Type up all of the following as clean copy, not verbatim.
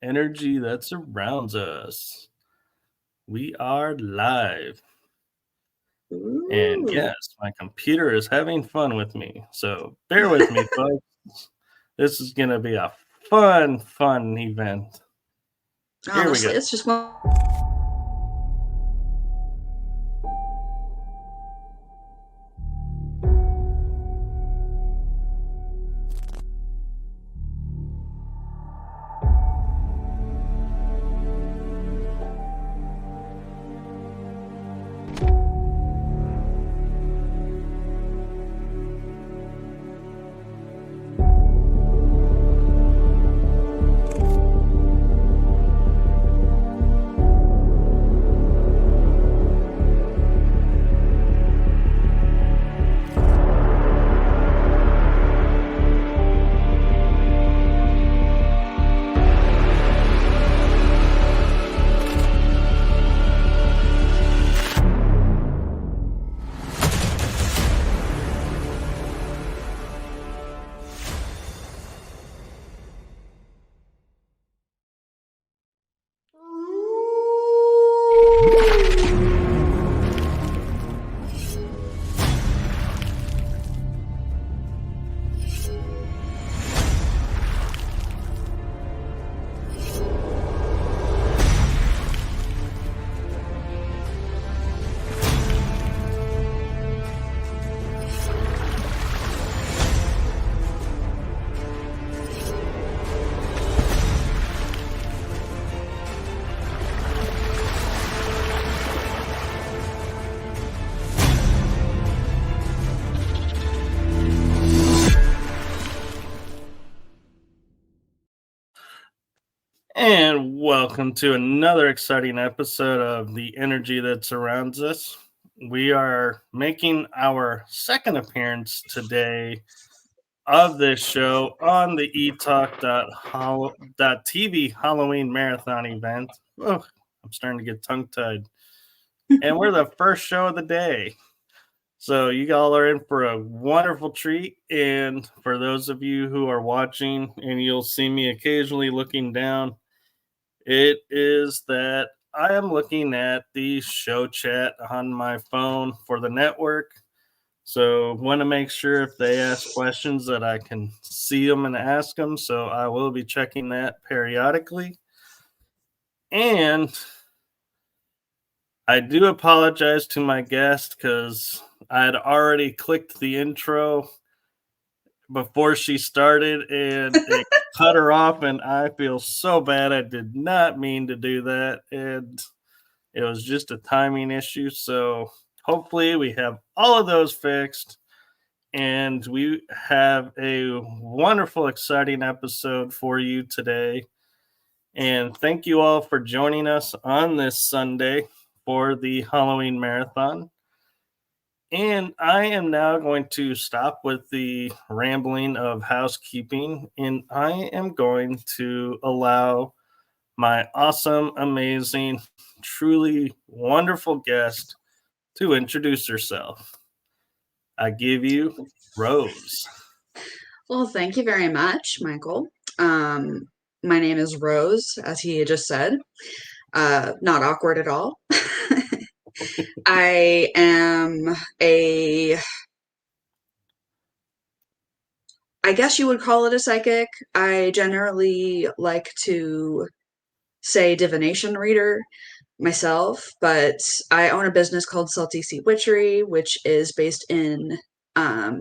energy that surrounds us. We are live. And Ooh. yes, my computer is having fun with me. So bear with me, folks. This is going to be a fun event. Here we Honestly, go. it's just one. And welcome to another exciting episode of The Energy That Surrounds Us. We are making our second appearance today of this show on the eTalk.TV Halloween Marathon event. Oh, I'm starting to get tongue tied. And we're the first show of the day. So you all are in for a wonderful treat. And for those of you who are watching, and you'll see me occasionally looking down, it is that I am looking at the show chat on my phone for the network. So want to make sure if they ask questions that I can see them and ask them. So I will be checking that periodically. And I do apologize to my guest because I had already clicked the intro before she started and it cut her off, and I feel so bad. I did not mean to do that, and it was just a timing issue. So hopefully we have all of those fixed, and we have a wonderful, exciting episode for you today. And thank you all for joining us on this Sunday for the Halloween Marathon. And I am now going to stop with the rambling of housekeeping, and I am going to allow my awesome, amazing, truly wonderful guest to introduce herself. I give you Rose. Well, thank you very much, Michael. My name is Rose, as he just said. Not awkward at all. I am I guess you would call it a psychic. I generally like to say divination reader myself, but I own a business called Sea Witchery, which is based in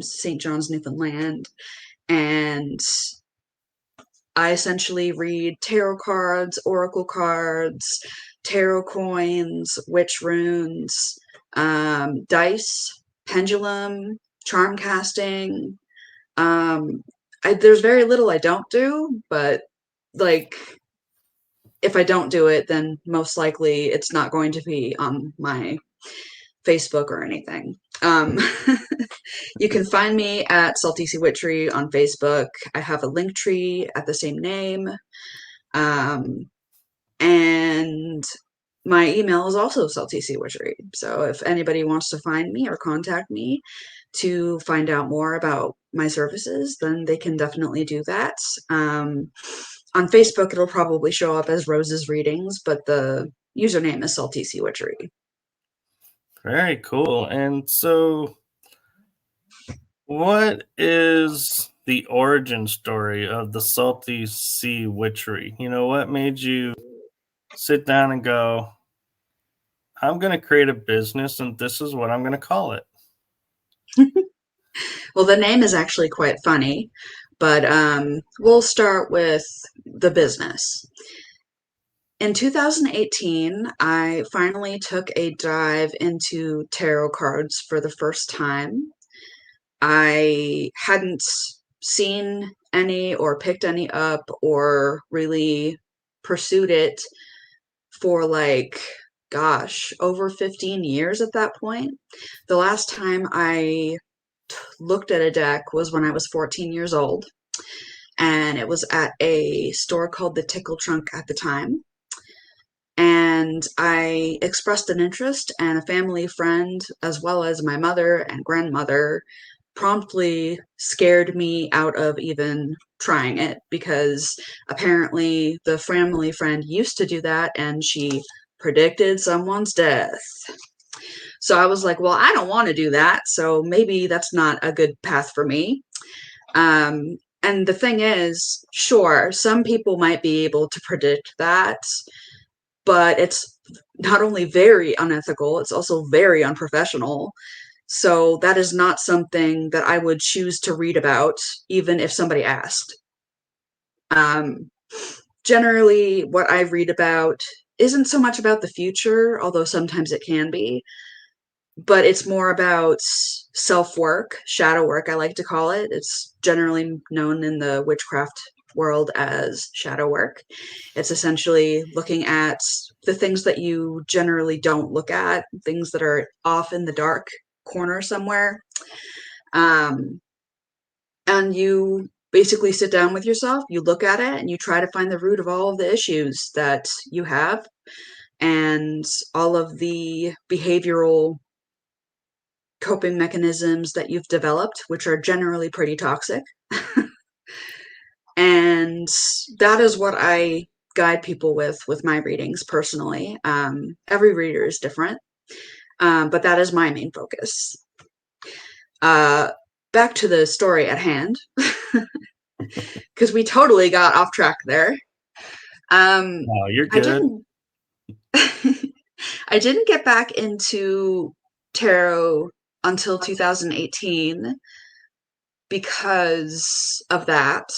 St. John's, Newfoundland. And I essentially read tarot cards, oracle cards, tarot coins, witch runes, dice, pendulum, charm casting. Um, there's very little I don't do, but like if I don't do it, then most likely it's not going to be on my Facebook or anything. You can find me at Salty Sea Witchery on Facebook. I have a link tree at the same name. Um, and my email is also Salty Sea Witchery. So if anybody wants to find me or contact me to find out more about my services, then they can definitely do that. on Facebook, it'll probably show up as Rose's Readings, but the username is Salty Sea Witchery. Very cool. And so, what is the origin story of the Salty Sea Witchery? What made you sit down and go, I'm going to create a business and this is what I'm going to call it? Well, the name is actually quite funny, but we'll start with the business. In 2018, I finally took a dive into tarot cards for the first time. I hadn't seen any or picked any up or really pursued it for like, gosh, over 15 years at that point. The last time I looked at a deck was when I was 14 years old, and it was at a store called the Tickle Trunk at the time. And I expressed an interest, and a family friend, as well as my mother and grandmother, promptly scared me out of even trying it because apparently the family friend used to do that and she predicted someone's death. So I was like, well, I don't want to do that. So maybe that's not a good path for me. And the thing is, sure, some people might be able to predict that, but it's not only very unethical, it's also very unprofessional. So that is not something that I would choose to read about, even if somebody asked. Um, Generally, what I read about isn't so much about the future, although sometimes it can be, but it's more about self work, shadow work, I like to call it. It's generally known in the witchcraft world as shadow work. It's essentially looking at the things that you generally don't look at, things that are off in the dark corner somewhere. Um, and you basically sit down with yourself, you look at it, and you try to find the root of all of the issues that you have and all of the behavioral coping mechanisms that you've developed, which are generally pretty toxic. And that is what I guide people with my readings personally. Every reader is different, but that is my main focus. Back to the story at hand, because we totally got off track there. Oh, you're I good. didn't. I didn't get back into tarot until 2018 because of that.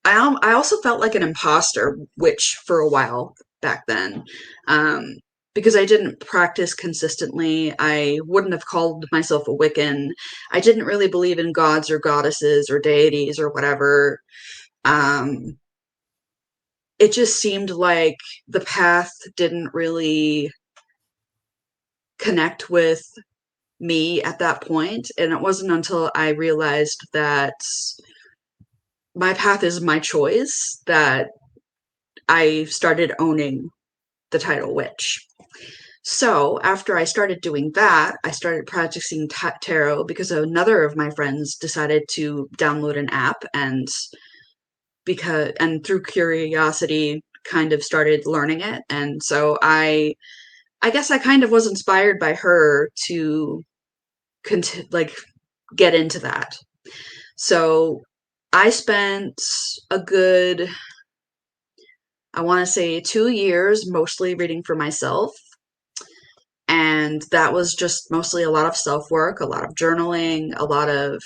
I also felt like an imposter witch for a while back then, um, because I didn't practice consistently. I wouldn't have called myself a Wiccan. I didn't really believe in gods or goddesses or deities or whatever. Um, it just seemed like the path didn't really connect with me at that point, and it wasn't until I realized that my path is my choice that I started owning the title witch. So after I started doing that, I started practicing tarot because another of my friends decided to download an app, and through curiosity kind of started learning it. And so I guess I kind of was inspired by her to like get into that. So I spent a good, I want to say, 2 years mostly reading for myself. And that was just mostly a lot of self work, a lot of journaling, a lot of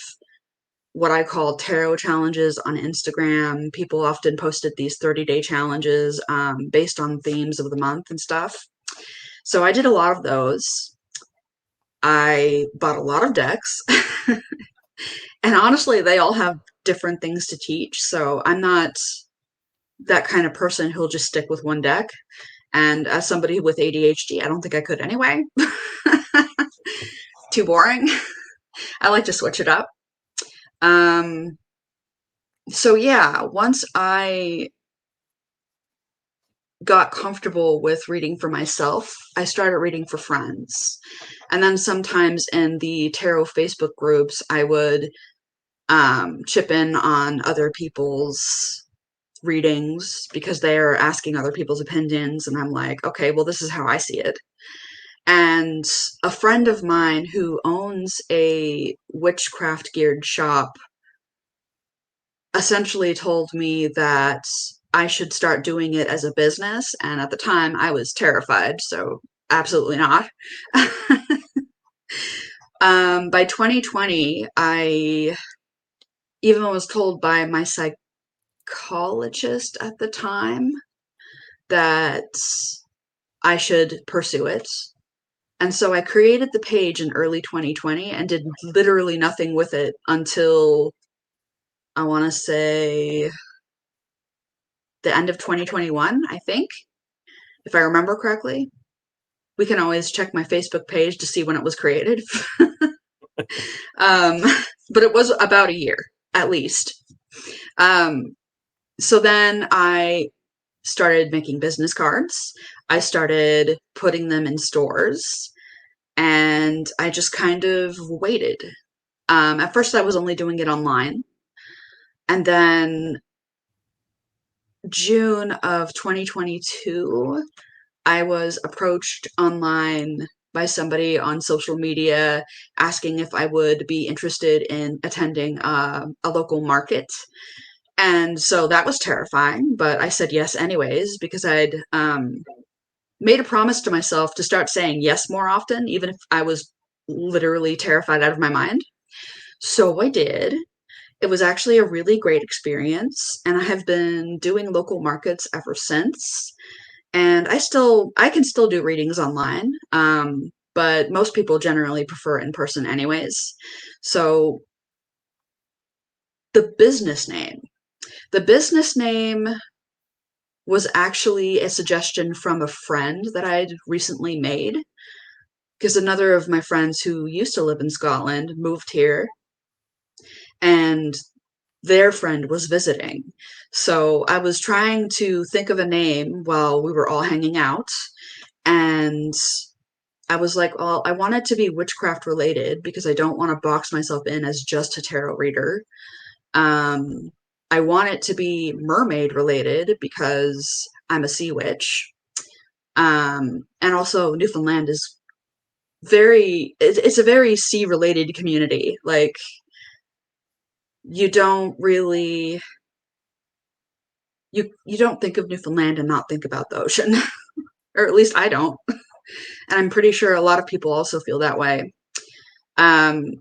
what I call tarot challenges on Instagram. People often posted these 30-day challenges based on themes of the month and stuff. So I did a lot of those. I bought a lot of decks. And honestly, they all have different things to teach. So I'm not that kind of person who'll just stick with one deck. And as somebody with ADHD, I don't think I could anyway. Too boring. I like to switch it up. Um, so yeah, once I got comfortable with reading for myself, I started reading for friends. And then sometimes in the tarot Facebook groups, I would chip in on other people's readings because they are asking other people's opinions, and I'm like, okay, well, this is how I see it. And a friend of mine who owns a witchcraft geared shop essentially told me that I should start doing it as a business. And at the time, I was terrified. So, absolutely not. By 2020, I even was told by my psychologist at the time that I should pursue it. And so I created the page in early 2020 and did literally nothing with it until I want to say the end of 2021, I think, if I remember correctly. We can always check my Facebook page to see when it was created. um, but it was about a year, at least. Um, so then I started making business cards. I started putting them in stores, and I just kind of waited. At first, I was only doing it online. And then June of 2022, I was approached online by somebody on social media asking if I would be interested in attending a local market. And so that was terrifying, but I said yes anyways because I'd made a promise to myself to start saying yes more often, even if I was literally terrified out of my mind. So I did. It was actually a really great experience, and I have been doing local markets ever since. And I can still do readings online, but most people generally prefer in person anyways. So the business name, the business name was actually a suggestion from a friend that I'd recently made because another of my friends who used to live in Scotland moved here, and their friend was visiting. So I was trying to think of a name while we were all hanging out, and I was like, well, I want it to be witchcraft related because I don't want to box myself in as just a tarot reader. Um, I want it to be mermaid related because I'm a sea witch. And also Newfoundland is it's a very sea related community. Like, you don't really, you don't think of Newfoundland and not think about the ocean, or at least I don't. And I'm pretty sure a lot of people also feel that way.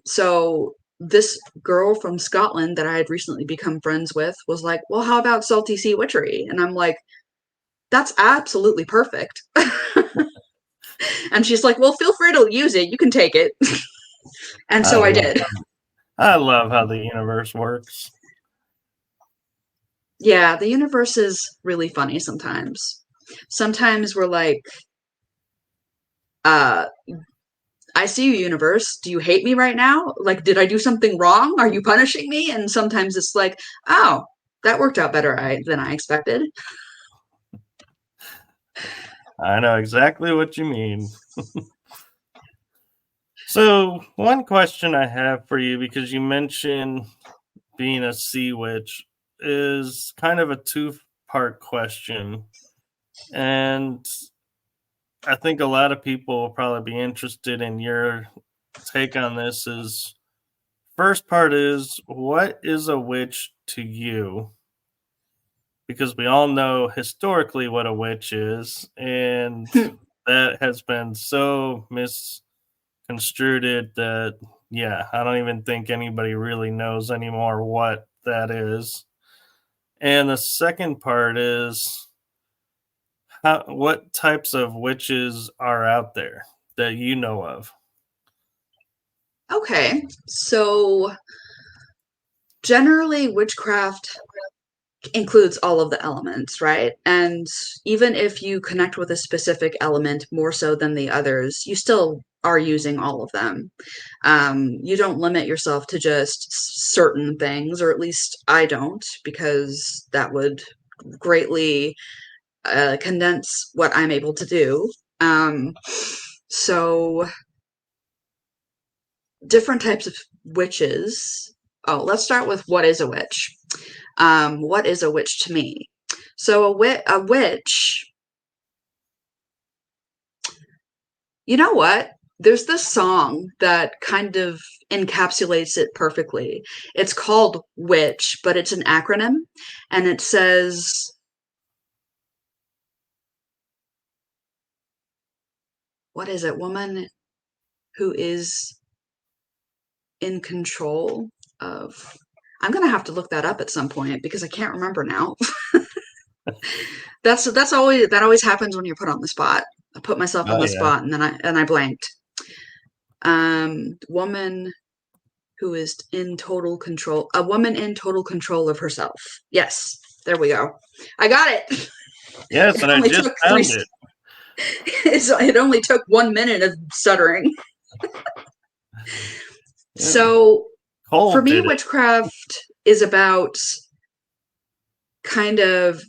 So this girl from Scotland that I had recently become friends with was like, well, how about Salty Sea Witchery? And I'm like, that's absolutely perfect. And she's like, well, feel free to use it. You can take it. And I so I love did. I love how the universe works. Yeah, the universe is really funny sometimes. Sometimes we're like, uh, I see you, universe. Do you hate me right now? Like, did I do something wrong? Are you punishing me? And sometimes it's like, oh, that worked out better than I expected. I know exactly what you mean. So, one question I have for you, because you mentioned being a sea witch, is kind of a two-part question. And I think a lot of people will probably be interested in your take on this. Is first part is, what is a witch to you? Because we all know historically what a witch is, and that has been so misconstrued that, yeah, I don't even think anybody really knows anymore what that is. And the second part is, what types of witches are out there that you know of? Okay, so generally, witchcraft includes all of the elements, right? And even if you connect with a specific element more so than the others, you still are using all of them. You don't limit yourself to just certain things, or at least I don't, because that would greatly condense what I'm able to do. So, different types of witches. Oh, let's start with what is a witch. What is a witch to me? So a witch, you know what? There's this song that kind of encapsulates it perfectly. It's called Witch, but it's an acronym, and it says, what is it? Woman who is in control of. I'm gonna have to look that up at some point because I can't remember now. That always happens when you're put on the spot. I put myself on Oh the yeah. spot and then I blanked. Woman who is in total control. A woman in total control of herself. Yes, there we go. I got it. Yes, It and I only just took found it. it only took 1 minute of stuttering. Yeah. So Cole for me, did it. witchcraft is about kind of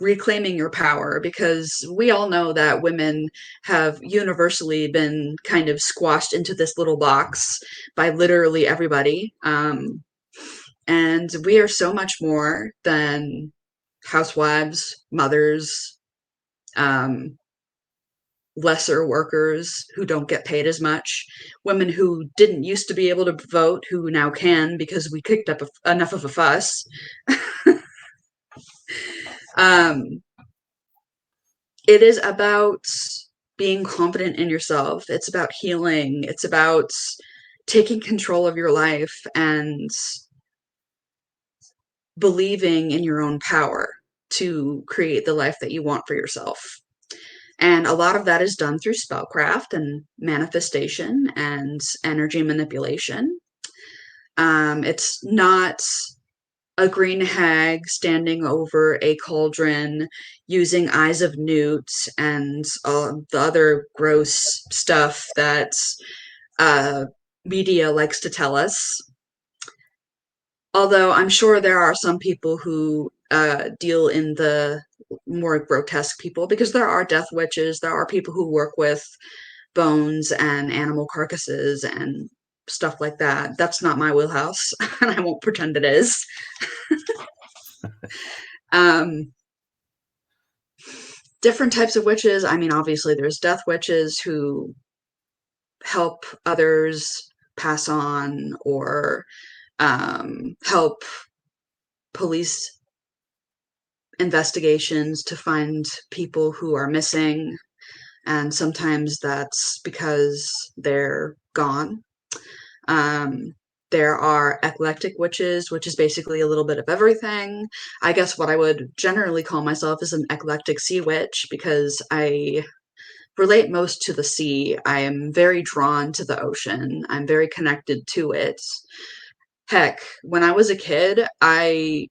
reclaiming your power, because we all know that women have universally been kind of squashed into this little box by literally everybody. And we are so much more than housewives, mothers, um, lesser workers who don't get paid as much, women who didn't used to be able to vote who now can because we kicked up enough of a fuss. um, it is about being confident in yourself. It's about healing. It's about taking control of your life and believing in your own power to create the life that you want for yourself. And a lot of that is done through spellcraft and manifestation and energy manipulation. It's not a green hag standing over a cauldron using eyes of newt and the other gross stuff that uh, media likes to tell us. Although I'm sure there are some people who deal in the more grotesque people, because there are death witches, there are people who work with bones and animal carcasses and stuff like that. That's not my wheelhouse, and I won't pretend it is. um, Different types of witches. I mean, obviously, there's death witches who help others pass on or help police investigations to find people who are missing. And sometimes that's because they're gone. Um, there are eclectic witches, which is basically a little bit of everything. I guess what I would generally call myself is an eclectic sea witch, because I relate most to the sea. I am very drawn to the ocean. I'm very connected to it. Heck, when I was a kid, I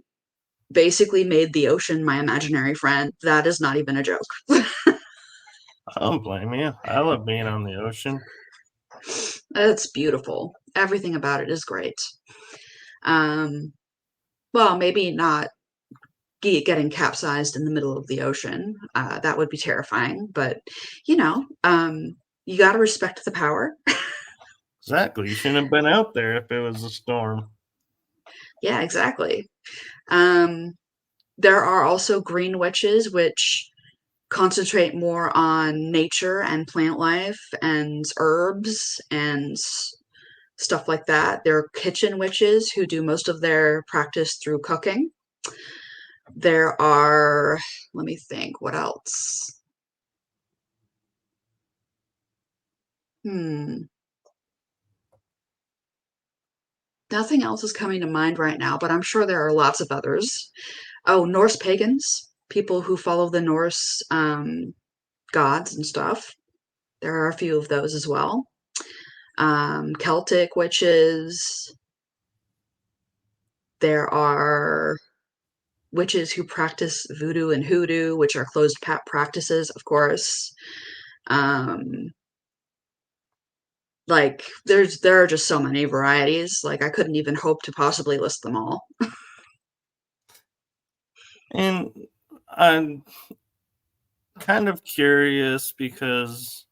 basically made the ocean my imaginary friend. That is not even a joke. I don't blame you. I love being on the ocean. It's beautiful. Everything about it is great. Um, well, maybe not getting capsized in the middle of the ocean. That would be terrifying, but you got to respect the power. Exactly. You shouldn't have been out there if it was a storm. Yeah, exactly. Um, there are also green witches, which concentrate more on nature and plant life and herbs and stuff like that. There are kitchen witches who do most of their practice through cooking. There are, let me think, what else? Hmm. Nothing else is coming to mind right now, but I'm sure there are lots of others. Oh, Norse pagans, people who follow the Norse gods and stuff. There are a few of those as well. Celtic witches. There are witches who practice voodoo and hoodoo, which are closed practices, of course. Um, there are just so many varieties. Like I couldn't even hope to possibly list them all. And I'm kind of curious because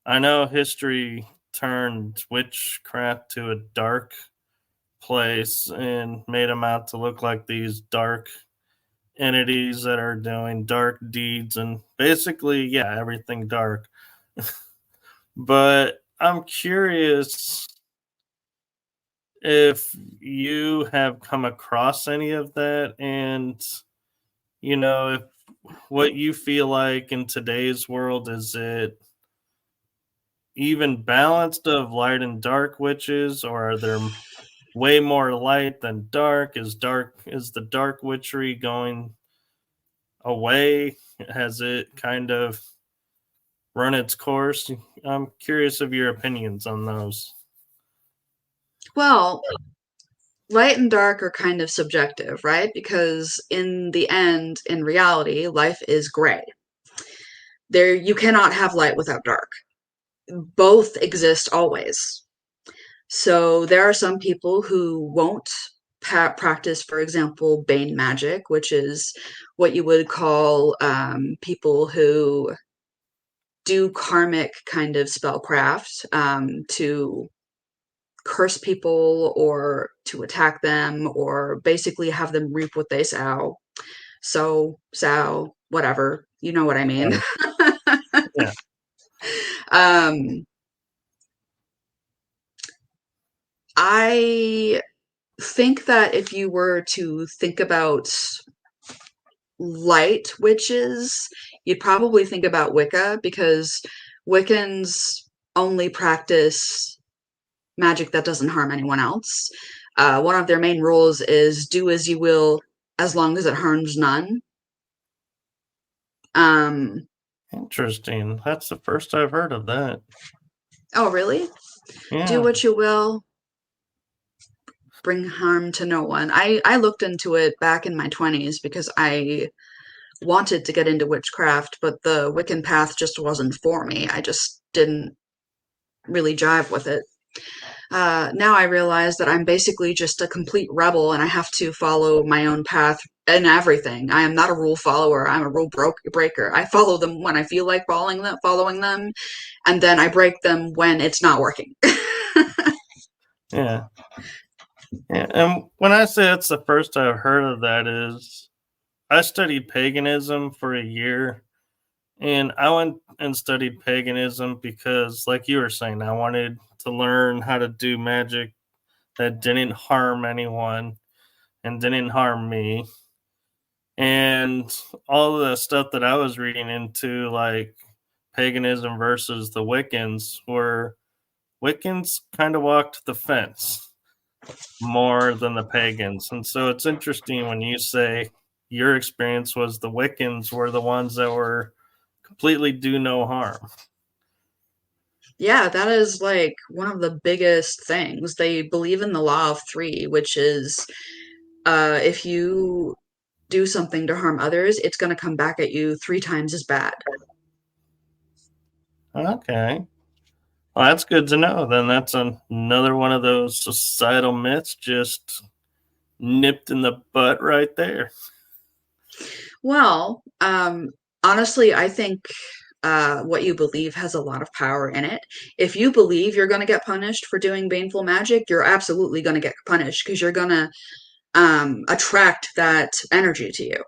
I know history turned witchcraft to a dark place and made them out to look like these dark entities that are doing dark deeds and basically, yeah, everything dark. But I'm curious if you have come across any of that, and if what you feel like in today's world, is it even balanced of light and dark witches, or are there way more light than dark? Is the dark witchery going away? Has it kind of run its course? I'm curious of your opinions on those. Well, light and dark are kind of subjective, right? Because in the end, in reality, life is gray. There, you cannot have light without dark. Both exist always. So there are some people who won't practice, for example, Bane magic, which is what you would call people who do karmic kind of spellcraft to curse people or to attack them or basically have them reap what they sow. Sow, whatever. You know what I mean. Right. Yeah. um, I think that if you were to think about light witches, you'd probably think about Wicca because Wiccans only practice magic that doesn't harm anyone else. One of their main rules is do as you will as long as it harms none. Um, Interesting. That's the first I've heard of that. oh, really? Do Yeah. what you will, bring harm to no one. I looked into it back in my 20s because I wanted to get into witchcraft, but the Wiccan path just wasn't for me. I just didn't really jive with it. Now I realize that I'm basically just a complete rebel and I have to follow my own path in everything. I am not a rule follower. I'm a rule breaker. I follow them when I feel like following them, and then I break them when it's not working. Yeah. Yeah. And when I say it's the first I've heard of that, is I studied paganism for a year, and I went and studied paganism because, like you were saying, I wanted to learn how to do magic that didn't harm anyone and didn't harm me. And all of the stuff that I was reading into, like paganism versus the Wiccans, were Wiccans kind of walked the fence more than the pagans. And so it's interesting when you say your experience was the Wiccans were the ones that were completely do no harm. Yeah, that is like one of the biggest things. They believe in the law of three, which is if you do something to harm others, it's going to come back at you three times as bad. Okay. Well, that's good to know. Then that's another one of those societal myths just nipped in the butt right there. Well, honestly, I think what you believe has a lot of power in it. If you believe you're going to get punished for doing baneful magic, you're absolutely going to get punished because you're going to attract that energy to you.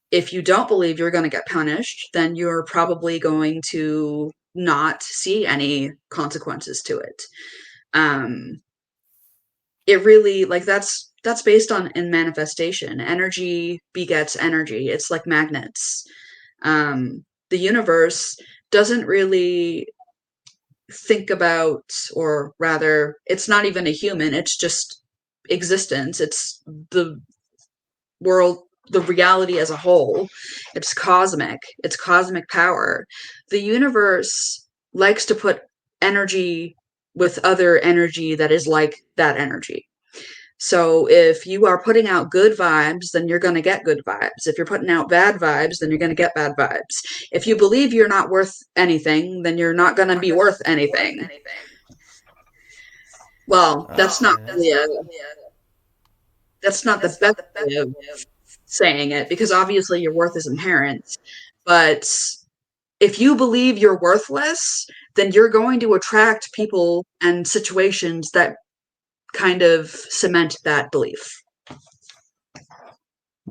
If you don't believe you're going to get punished, then you're probably going to not see any consequences to it. Um, it really like that's based on in manifestation. Energy begets energy. It's like magnets. The universe doesn't really think about, or rather, it's not even a human. It's just existence. It's the world, the reality as a whole. It's cosmic. It's cosmic power. The universe likes to put energy with other energy that is like that energy. So if you are putting out good vibes, then you're going to get good vibes. If you're putting out bad vibes, then you're going to get bad vibes. If you believe you're not worth anything, then you're not going to be worth anything. Well, Okay. that's not the best way of saying it because obviously your worth is inherent. But if you believe you're worthless, then you're going to attract people and situations that kind of cement that belief.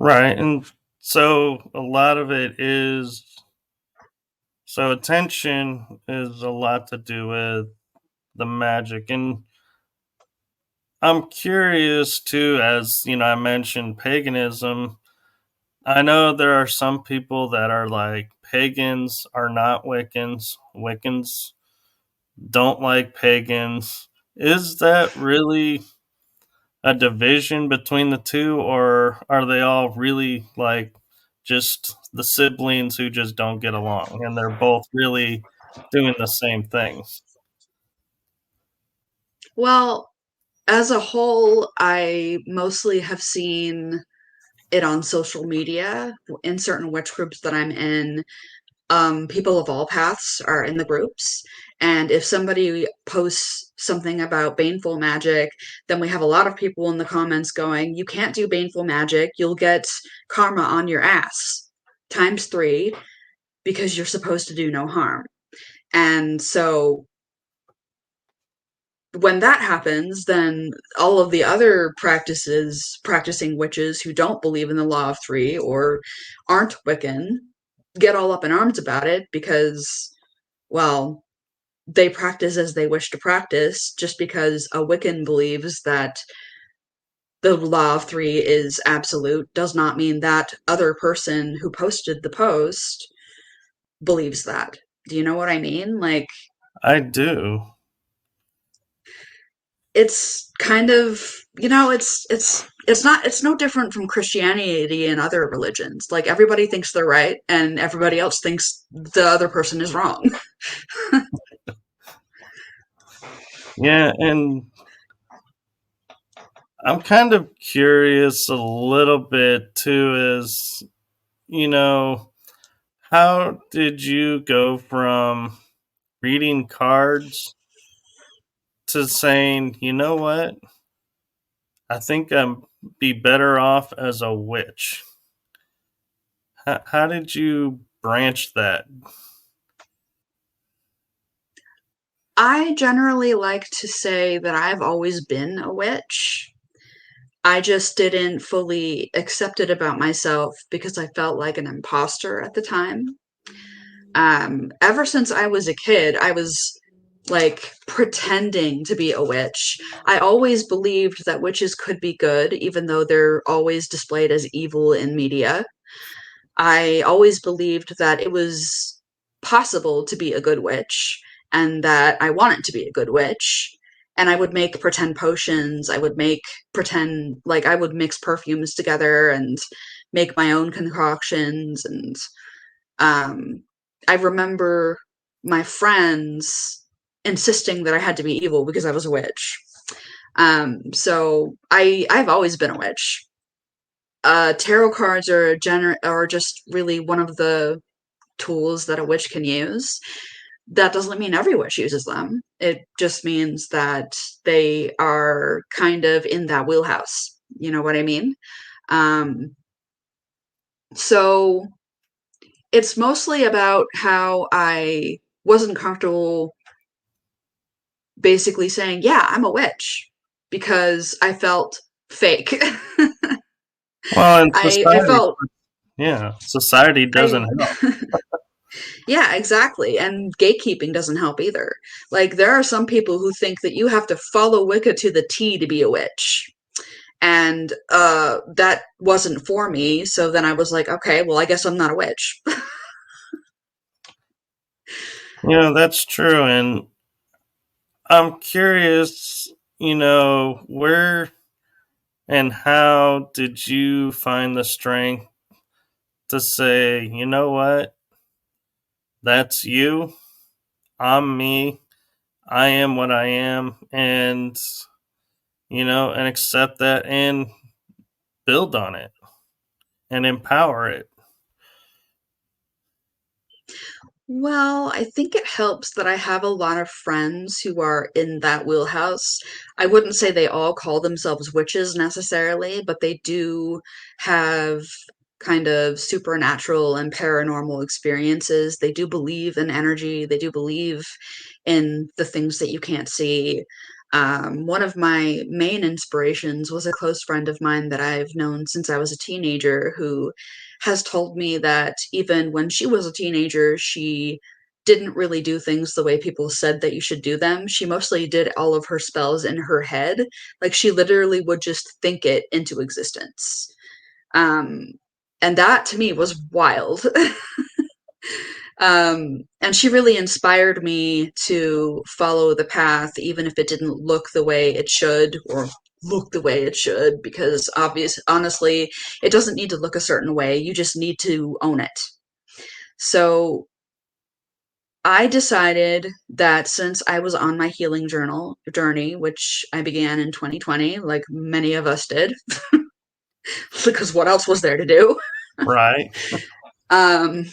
Right. And so a lot of it is so attention is a lot to do with the magic. And I'm curious too, as you know, I mentioned paganism. I know there are some people that are like pagans are not Wiccans. Wiccans don't like pagans. Is that really a division between the two, or are they all really like just the siblings who just don't get along and they're both really doing the same things? Well, as a whole, I mostly have seen it on social media in certain witch groups that I'm in. People of all paths are in the groups. And if somebody posts something about baneful magic, then we have a lot of people in the comments going, you can't do baneful magic. You'll get karma on your ass times three because you're supposed to do no harm. And so when that happens, then all of the other practicing witches who don't believe in the law of three or aren't Wiccan get all up in arms about it because, well, they practice as they wish to practice. Just because a Wiccan believes that the law of three is absolute does not mean that other person who posted the post believes that. Do you know what I mean? Like, I do. it's kind of, it's no different from Christianity and other religions. Like, everybody thinks they're right and everybody else thinks the other person is wrong. Yeah, and I'm kind of curious a little bit too is, you know, how did you go from reading cards to saying, you know what, I think I'm be better off as a witch? How did you branch that? I generally like to say that I've always been a witch. I just didn't fully accept it about myself because I felt like an imposter at the time. Ever since I was a kid, I was like pretending to be a witch. I always believed that witches could be good, even though they're always displayed as evil in media. I always believed that it was possible to be a good witch and that I wanted to be a good witch. And I would make pretend potions. I would make pretend, like, I would mix perfumes together and make my own concoctions. And um, I remember my friends insisting that I had to be evil because I was a witch. I've always been a witch. Tarot cards are just really one of the tools that a witch can use. That doesn't mean every witch uses them. It just means that they are kind of in that wheelhouse. You know what I mean? Um, so it's mostly about how I wasn't comfortable basically saying, yeah, I'm a witch because I felt fake. Well, in I society, felt yeah, society I doesn't help. Yeah, exactly. And gatekeeping doesn't help either. Like, there are some people who think that you have to follow Wicca to the T to be a witch. And that wasn't for me. So then I was like, okay, well, I guess I'm not a witch. You know, that's true. And I'm curious, you know, where and how did you find the strength to say, you know what, that's you, I'm me, I am what I am, and, you know, and accept that and build on it and empower it? Well, I think it helps that I have a lot of friends who are in that wheelhouse. I wouldn't say they all call themselves witches necessarily, but they do have kind of supernatural and paranormal experiences. They do believe in energy, they do believe in the things that you can't see. One of my main inspirations was a close friend of mine that I've known since I was a teenager who has told me that even when she was a teenager, she didn't really do things the way people said that you should do them. She mostly did all of her spells in her head. Like she literally would just think it into existence. Um, and that to me was wild. And she really inspired me to follow the path, even if it didn't look the way it should, or look the way it should, because honestly, it doesn't need to look a certain way. You just need to own it. So I decided that since I was on my healing journey, which I began in 2020, like many of us did, because what else was there to do? Right. Um,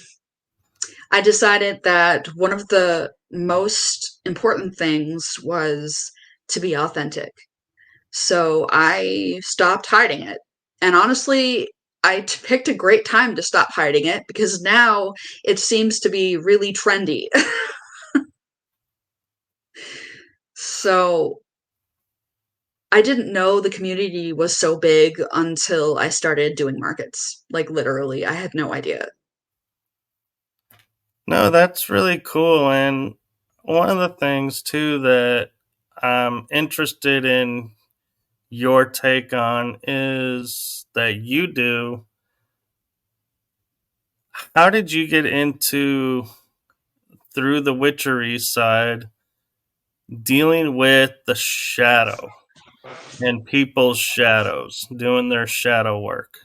I decided that one of the most important things was to be authentic. So I stopped hiding it. And honestly, picked a great time to stop hiding it because now it seems to be really trendy. So I didn't know the community was so big until I started doing markets. Like literally, I had no idea. No, that's really cool. And one of the things, too, that I'm interested in your take on is that you do. How did you get into, through the witchery side, dealing with the shadow and people's shadows, doing their shadow work?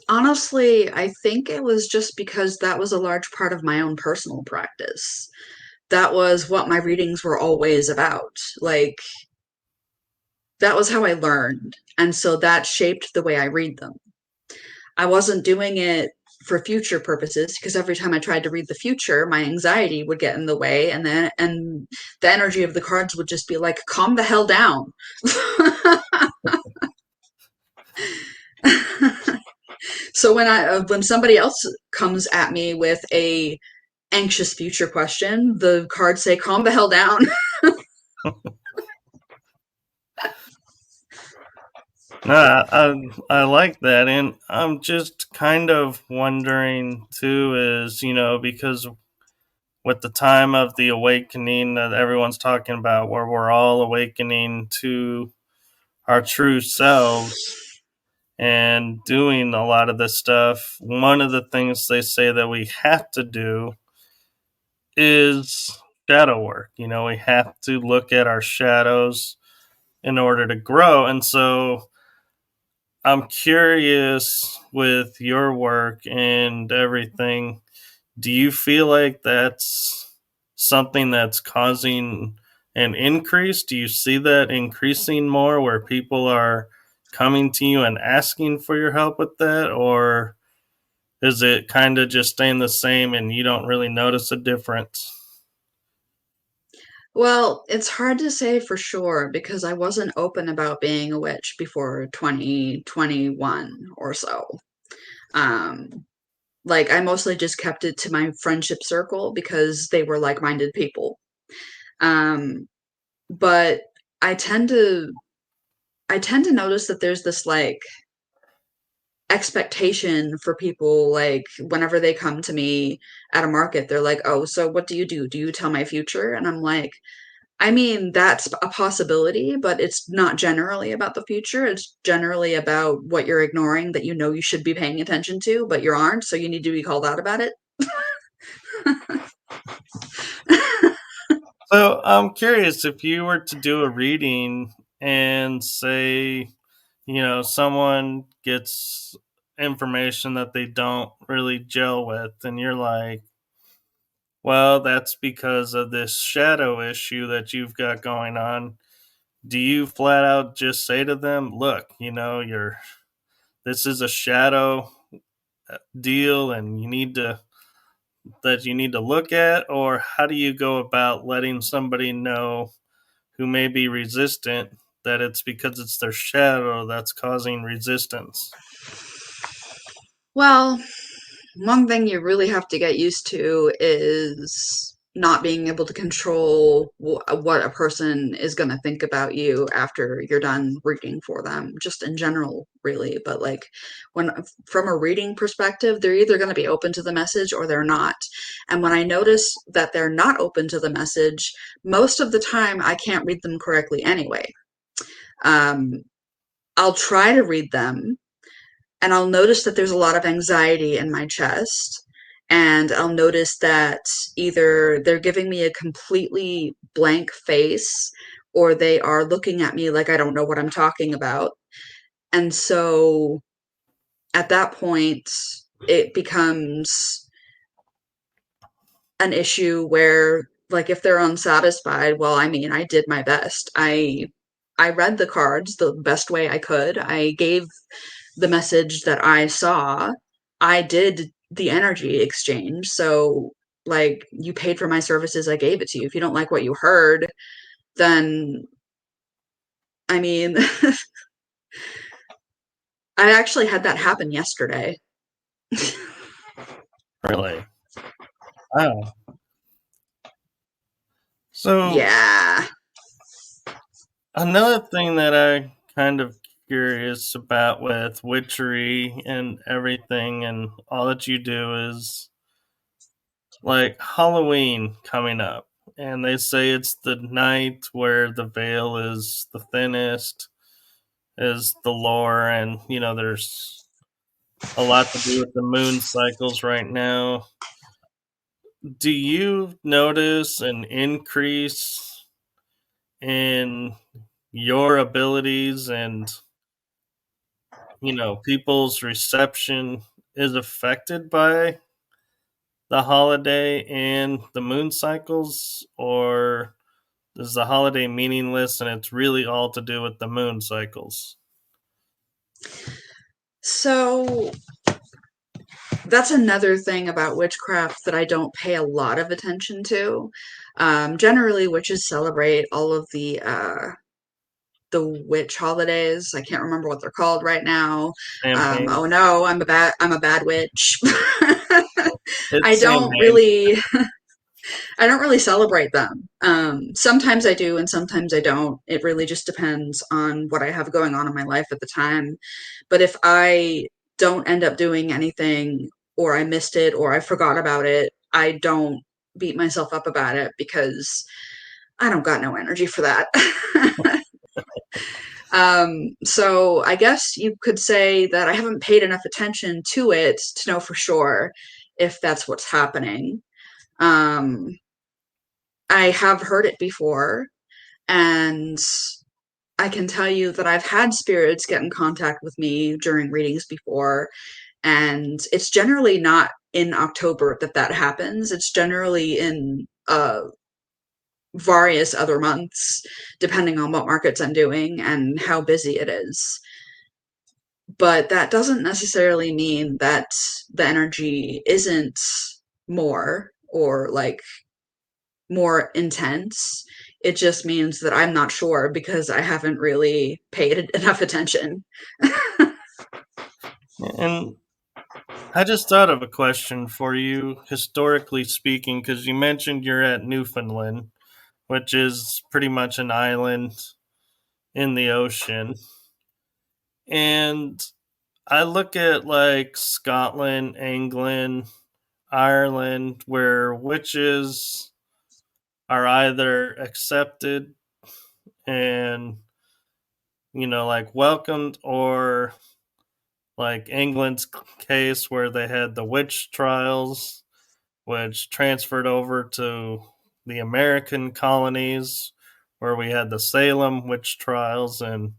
Honestly, I think it was just because that was a large part of my own personal practice. That was what my readings were always about. Like, that was how I learned. And so that shaped the way I read them. I wasn't doing it for future purposes because every time I tried to read the future, my anxiety would get in the way and the energy of the cards would just be like, calm the hell down. So when somebody else comes at me with a anxious future question, the cards say, calm the hell down. No, I like that, and I'm just kind of wondering too, is because with the time of the awakening that everyone's talking about, where we're all awakening to our true selves and doing a lot of this stuff, one of the things they say that we have to do is shadow work. We have to look at our shadows in order to grow, and so I'm curious with your work and everything. Do you feel like that's something that's causing an increase? Do you see that increasing more where people are coming to you and asking for your help with that? Or is it kind of just staying the same and you don't really notice a difference? Well, it's hard to say for sure because I wasn't open about being a witch before 2021 or so. Um, like I mostly just kept it to my friendship circle because they were like-minded people. Um, but I tend to I tend to notice that there's this like expectation for people like whenever they come to me at a market, they're like, "Oh, so what do you do? Do you tell my future?" And I'm like, I mean, that's a possibility, but it's not generally about the future. It's generally about what you're ignoring that you know you should be paying attention to, but you aren't, so you need to be called out about it. So I'm curious, if you were to do a reading and say, someone gets information that they don't really gel with, and you're like, well, that's because of this shadow issue that you've got going on. Do you flat out just say to them, look, this is a shadow deal and you need to look at? Or how do you go about letting somebody know who may be resistant that it's because it's their shadow that's causing resistance? Well, one thing you really have to get used to is not being able to control what a person is going to think about you after you're done reading for them, just in general, really. But like, when from a reading perspective, they're either going to be open to the message or they're not. And when I notice that they're not open to the message, most of the time I can't read them correctly anyway. Um, I'll try to read them, and I'll notice that there's a lot of anxiety in my chest. And I'll notice that either they're giving me a completely blank face or they are looking at me like I don't know what I'm talking about. And so at that point, it becomes an issue where, like, if they're unsatisfied, well, I mean, I did my best. I read the cards the best way I could. I gave the message that I saw. I did the energy exchange. So, like, you paid for my services, I gave it to you. If you don't like what you heard, then, I mean, I actually had that happen yesterday. Really? Oh. So Yeah. another thing that I kind of curious about with witchery and everything and all that you do is like Halloween coming up. And they say it's the night where the veil is the thinnest, is the lore, and there's a lot to do with the moon cycles right now. Do you notice an increase in your abilities and people's reception is affected by the holiday and the moon cycles, or is the holiday meaningless and it's really all to do with the moon cycles? So that's another thing about witchcraft that I don't pay a lot of attention to. Generally, witches celebrate all of the witch holidays. I can't remember what they're called right now. Champagne. Oh no, I'm a bad witch. I It's don't Samhain. really I don't really celebrate them. Sometimes I do and sometimes I don't. It really just depends on what I have going on in my life at the time. But if I don't end up doing anything, or I missed it, or I forgot about it, I don't beat myself up about it because I don't got no energy for that. So I guess you could say that I haven't paid enough attention to it to know for sure if that's what's happening. Um, I have heard it before, and I can tell you that I've had spirits get in contact with me during readings before, and it's generally not in October that that happens. It's generally in various other months, depending on what markets I'm doing and how busy it is. But that doesn't necessarily mean that the energy isn't more or like more intense. It just means that I'm not sure because I haven't really paid enough attention. And I just thought of a question for you, historically speaking, because you mentioned you're at Newfoundland, which is pretty much an island in the ocean. And I look at like Scotland, England, Ireland, where witches are either accepted and, like welcomed, or like England's case where they had the witch trials, which transferred over to the American colonies, where we had the Salem witch trials and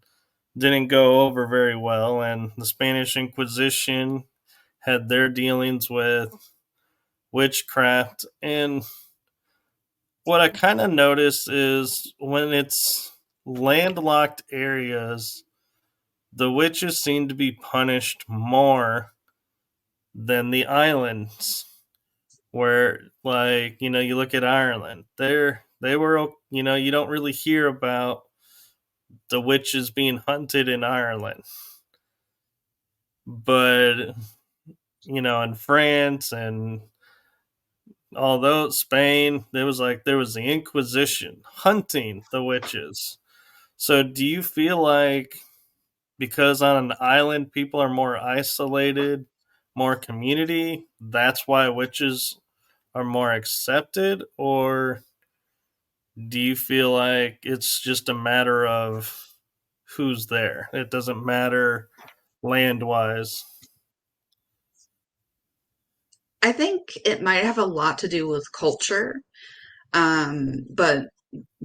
didn't go over very well. And the Spanish Inquisition had their dealings with witchcraft. And what I kind of notice is when it's landlocked areas, the witches seem to be punished more than the islands. Where, like, you look at Ireland, they were, you don't really hear about the witches being hunted in Ireland, but in France and although Spain, there was the Inquisition hunting the witches. So do you feel like because on an island people are more isolated, more community, that's why witches are more accepted? Or do you feel like it's just a matter of who's there? It doesn't matter land wise. I think it might have a lot to do with culture. But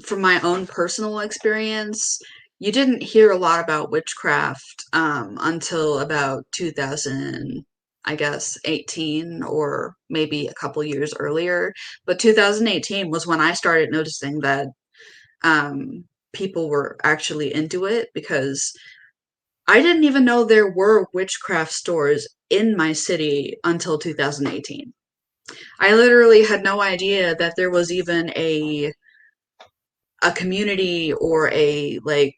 from my own personal experience, you didn't hear a lot about witchcraft until about 2000, I guess, 18 or maybe a couple years earlier. But 2018 was when I started noticing that people were actually into it because I didn't even know there were witchcraft stores in my city until 2018. I literally had no idea that there was even a community or a like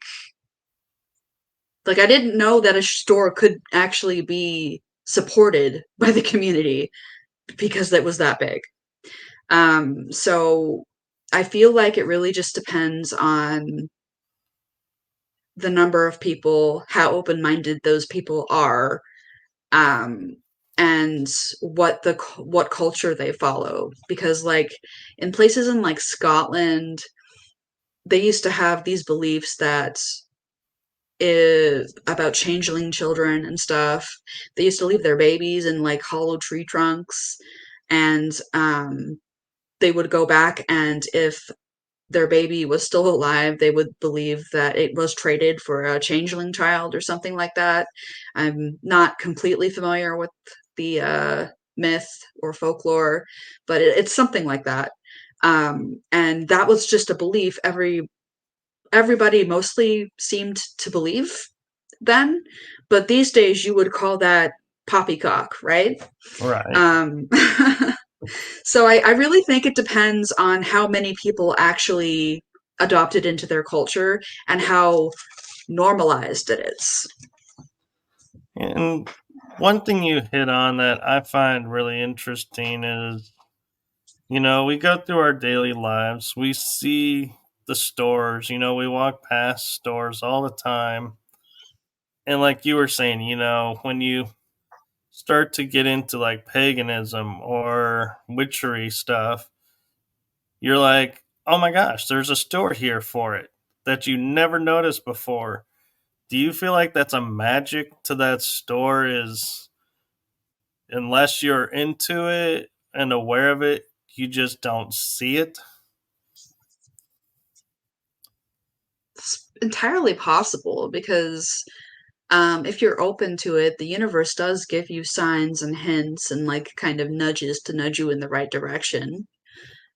I didn't know that a store could actually be supported by the community because it was that big. So I feel like it really just depends on the number of people, how open-minded those people are, um, and what culture they follow. Because like in places in like Scotland, they used to have these beliefs that is about changeling children and stuff. They used to leave their babies in like hollow tree trunks, and they would go back, and if their baby was still alive, they would believe that it was traded for a changeling child or something like that. I'm not completely familiar with the myth or folklore, but it's something like that. And that was just a belief everybody mostly seemed to believe then, but these days you would call that poppycock, right? Right. Um, so I really think it depends on how many people actually adopt it into their culture and how normalized it is. And one thing you hit on that I find really interesting is, we go through our daily lives, we see the stores, we walk past stores all the time. And like you were saying, when you start to get into like paganism or witchery stuff, you're like, oh my gosh, there's a store here for it that you never noticed before. Do you feel like that's a magic to that store is unless you're into it and aware of it, you just don't see it? It's entirely possible because if you're open to it, the universe does give you signs and hints and like kind of nudges to nudge you in the right direction.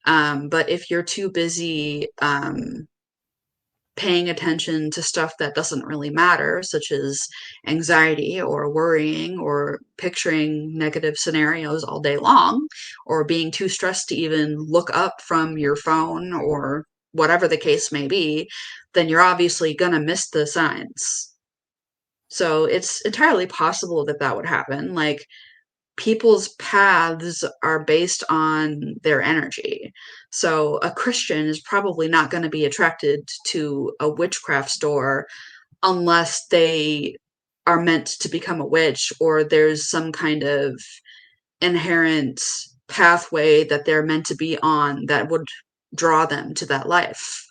But if you're too busy paying attention to stuff that doesn't really matter, such as anxiety or worrying or picturing negative scenarios all day long, or being too stressed to even look up from your phone or whatever the case may be, then you're obviously gonna miss the signs. So it's entirely possible that that would happen. Like, people's paths are based on their energy. So a Christian is probably not going to be attracted to a witchcraft store unless they are meant to become a witch or there's some kind of inherent pathway that they're meant to be on that would draw them to that life.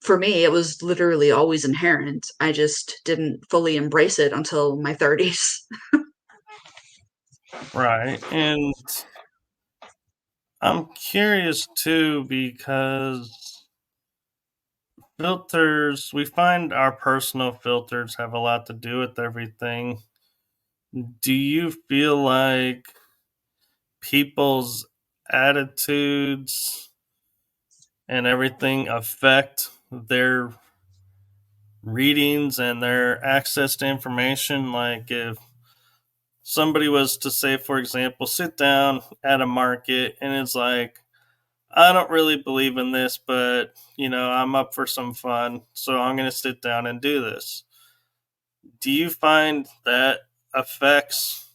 For me, it was literally always inherent. I just didn't fully embrace it until my 30s. Right. And I'm curious too because filters, we find our personal filters have a lot to do with everything. Do you feel like people's attitudes and everything affect their readings and their access to information? Like, if somebody was to say, for example, sit down at a market and it's like, I don't really believe in this, but I'm up for some fun, so I'm going to sit down and do this. Do you find that affects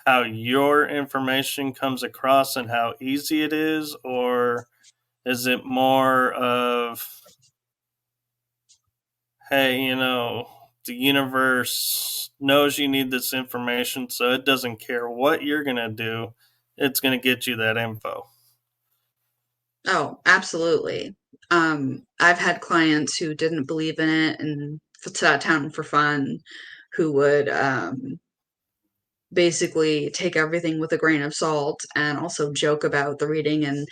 how your information comes across and how easy it is, or is it more of, hey, the universe knows you need this information, so it doesn't care what you're going to do, it's going to get you that info? Oh, absolutely. I've had clients who didn't believe in it and sat down for fun, who would basically take everything with a grain of salt and also joke about the reading and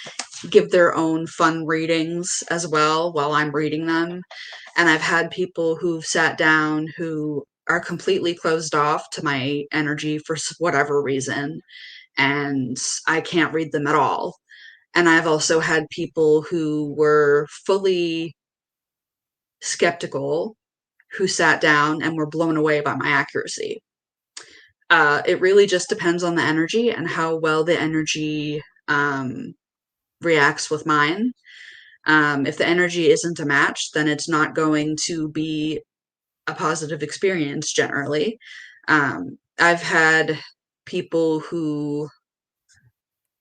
give their own fun readings as well while I'm reading them. And I've had people who've sat down who are completely closed off to my energy for whatever reason, and I can't read them at all. And I've also had people who were fully skeptical who sat down and were blown away by my accuracy. It really just depends on the energy and how well the energy reacts with mine. If the energy isn't a match, then it's not going to be a positive experience generally. I've had people who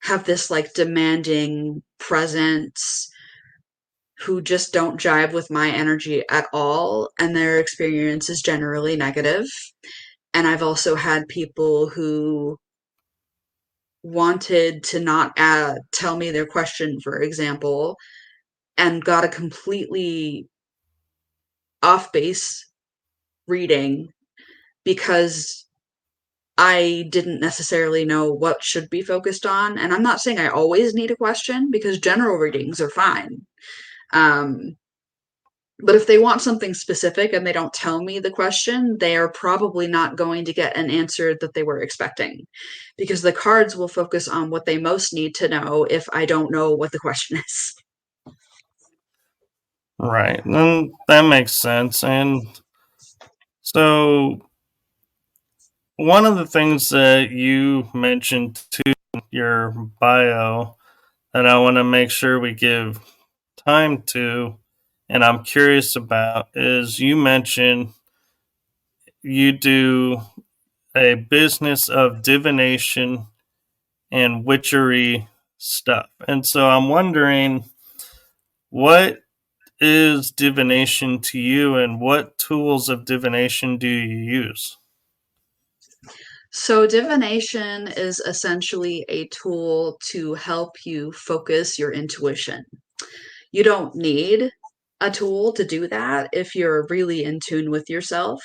have this like demanding presence who just don't jive with my energy at all, and their experience is generally negative. And I've also had people who wanted to not tell me their question, for example, and got a completely off base reading because I didn't necessarily know what should be focused on. And I'm not saying I always need a question because general readings are fine. Um, but if they want something specific and they don't tell me the question, they are probably not going to get an answer that they were expecting because the cards will focus on what they most need to know if I don't know what the question is. Right. Then that makes sense. And so, one of the things that you mentioned to your bio that I want to make sure we give time to, and I'm curious about, is you mentioned you do a business of divination and witchery stuff. And so I'm wondering, what is divination to you, and what tools of divination do you use? So, divination is essentially a tool to help you focus your intuition. You don't need a tool to do that if you're really in tune with yourself,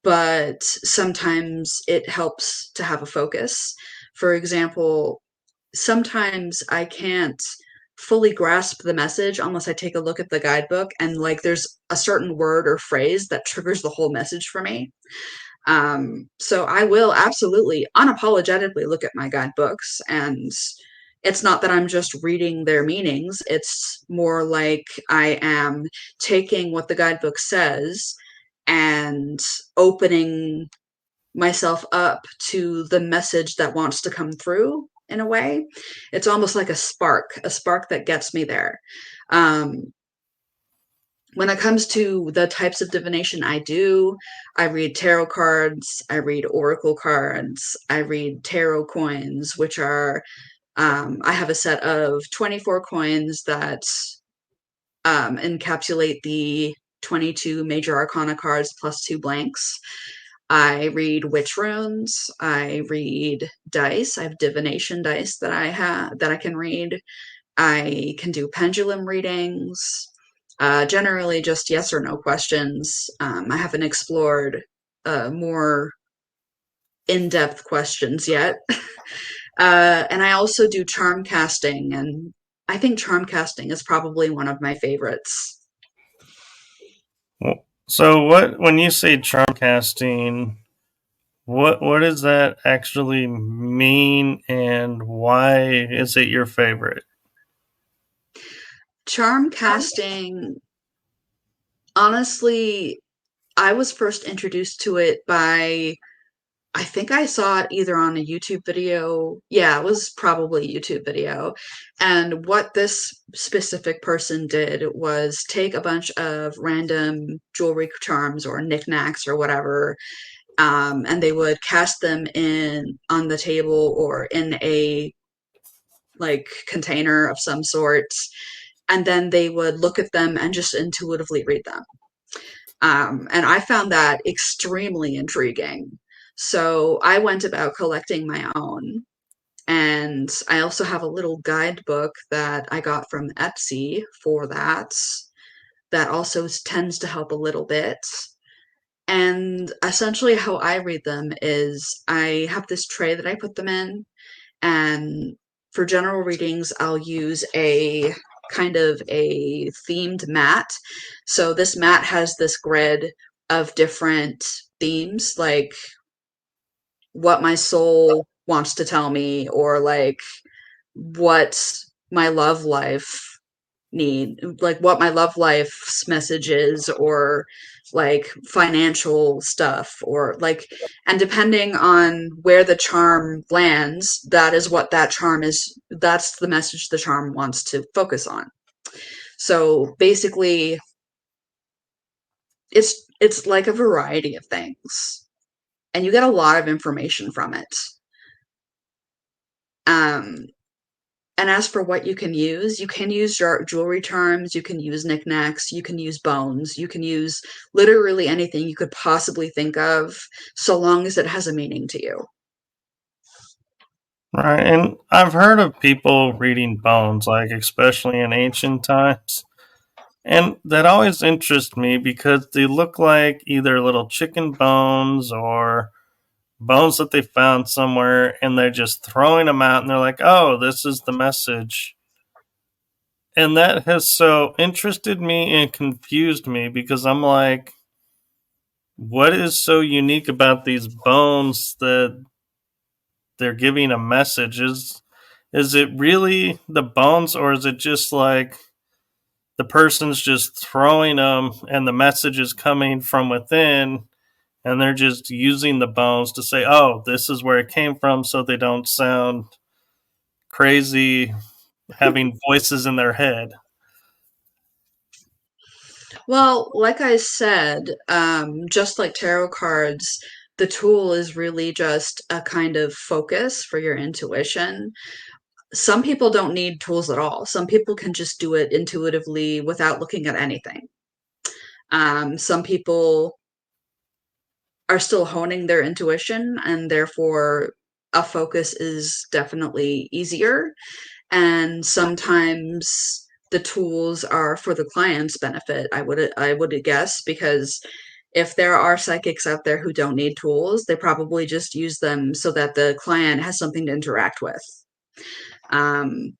but sometimes it helps to have a focus. For example, sometimes I can't fully grasp the message unless I take a look at the guidebook and like there's a certain word or phrase that triggers the whole message for me. So I will absolutely unapologetically look at my guidebooks, and it's not that I'm just reading their meanings. It's more like I am taking what the guidebook says and opening myself up to the message that wants to come through in a way. It's almost like a spark that gets me there. Um, when it comes to the types of divination I do, I read tarot cards, I read oracle cards, I read tarot coins, which are, I have a set of 24 coins that encapsulate the 22 major arcana cards plus two blanks. I read witch runes. I read dice. I have divination dice that I can read. I can do pendulum readings. Generally, just yes or no questions. I haven't explored more in-depth questions yet. And I also do charm casting, and I think charm casting is probably one of my favorites. So, what when you say charm casting, what does that actually mean, and why is it your favorite? Charm casting, honestly, I was first introduced to it by, I think I saw it either on a YouTube video. Yeah, it was probably a YouTube video. And what this specific person did was take a bunch of random jewelry charms or knickknacks or whatever and they would cast them in on the table or in a like container of some sort, and then they would look at them and just intuitively read them. And I found that extremely intriguing. So I went about collecting my own. And I also have a little guidebook that I got from Etsy for that. That also tends to help a little bit. And essentially, how I read them is I have this tray that I put them in, and for general readings, I'll use a kind of a themed mat. So this mat has this grid of different themes, like what my soul wants to tell me, or like what my love life need, like what my love life's message is, or like financial stuff, or like, and depending on where the charm lands, that is what that charm is, that's the message the charm wants to focus on. So basically, it's like a variety of things, and you get a lot of information from it. Um, And as for what you can use jewelry charms, you can use knickknacks, you can use bones, you can use literally anything you could possibly think of, so long as it has a meaning to you. Right. And I've heard of people reading bones, like especially in ancient times. And that always interests me because they look like either little chicken bones or bones that they found somewhere and they're just throwing them out and they're like, oh, this is the message. And that has so interested me and confused me because I'm like, what is so unique about these bones that they're giving a message? Is it really the bones, or is it just like the person's just throwing them and the message is coming from within and they're just using the bones to say, oh, this is where it came from, so they don't sound crazy having voices in their head? Well, like I said, just like tarot cards, the tool is really just a kind of focus for your intuition. Some people don't need tools at all. Some people can just do it intuitively without looking at anything. Some people are still honing their intuition, and therefore a focus is definitely easier. And sometimes the tools are for the client's benefit, I would guess, because if there are psychics out there who don't need tools, they probably just use them so that the client has something to interact with. Um,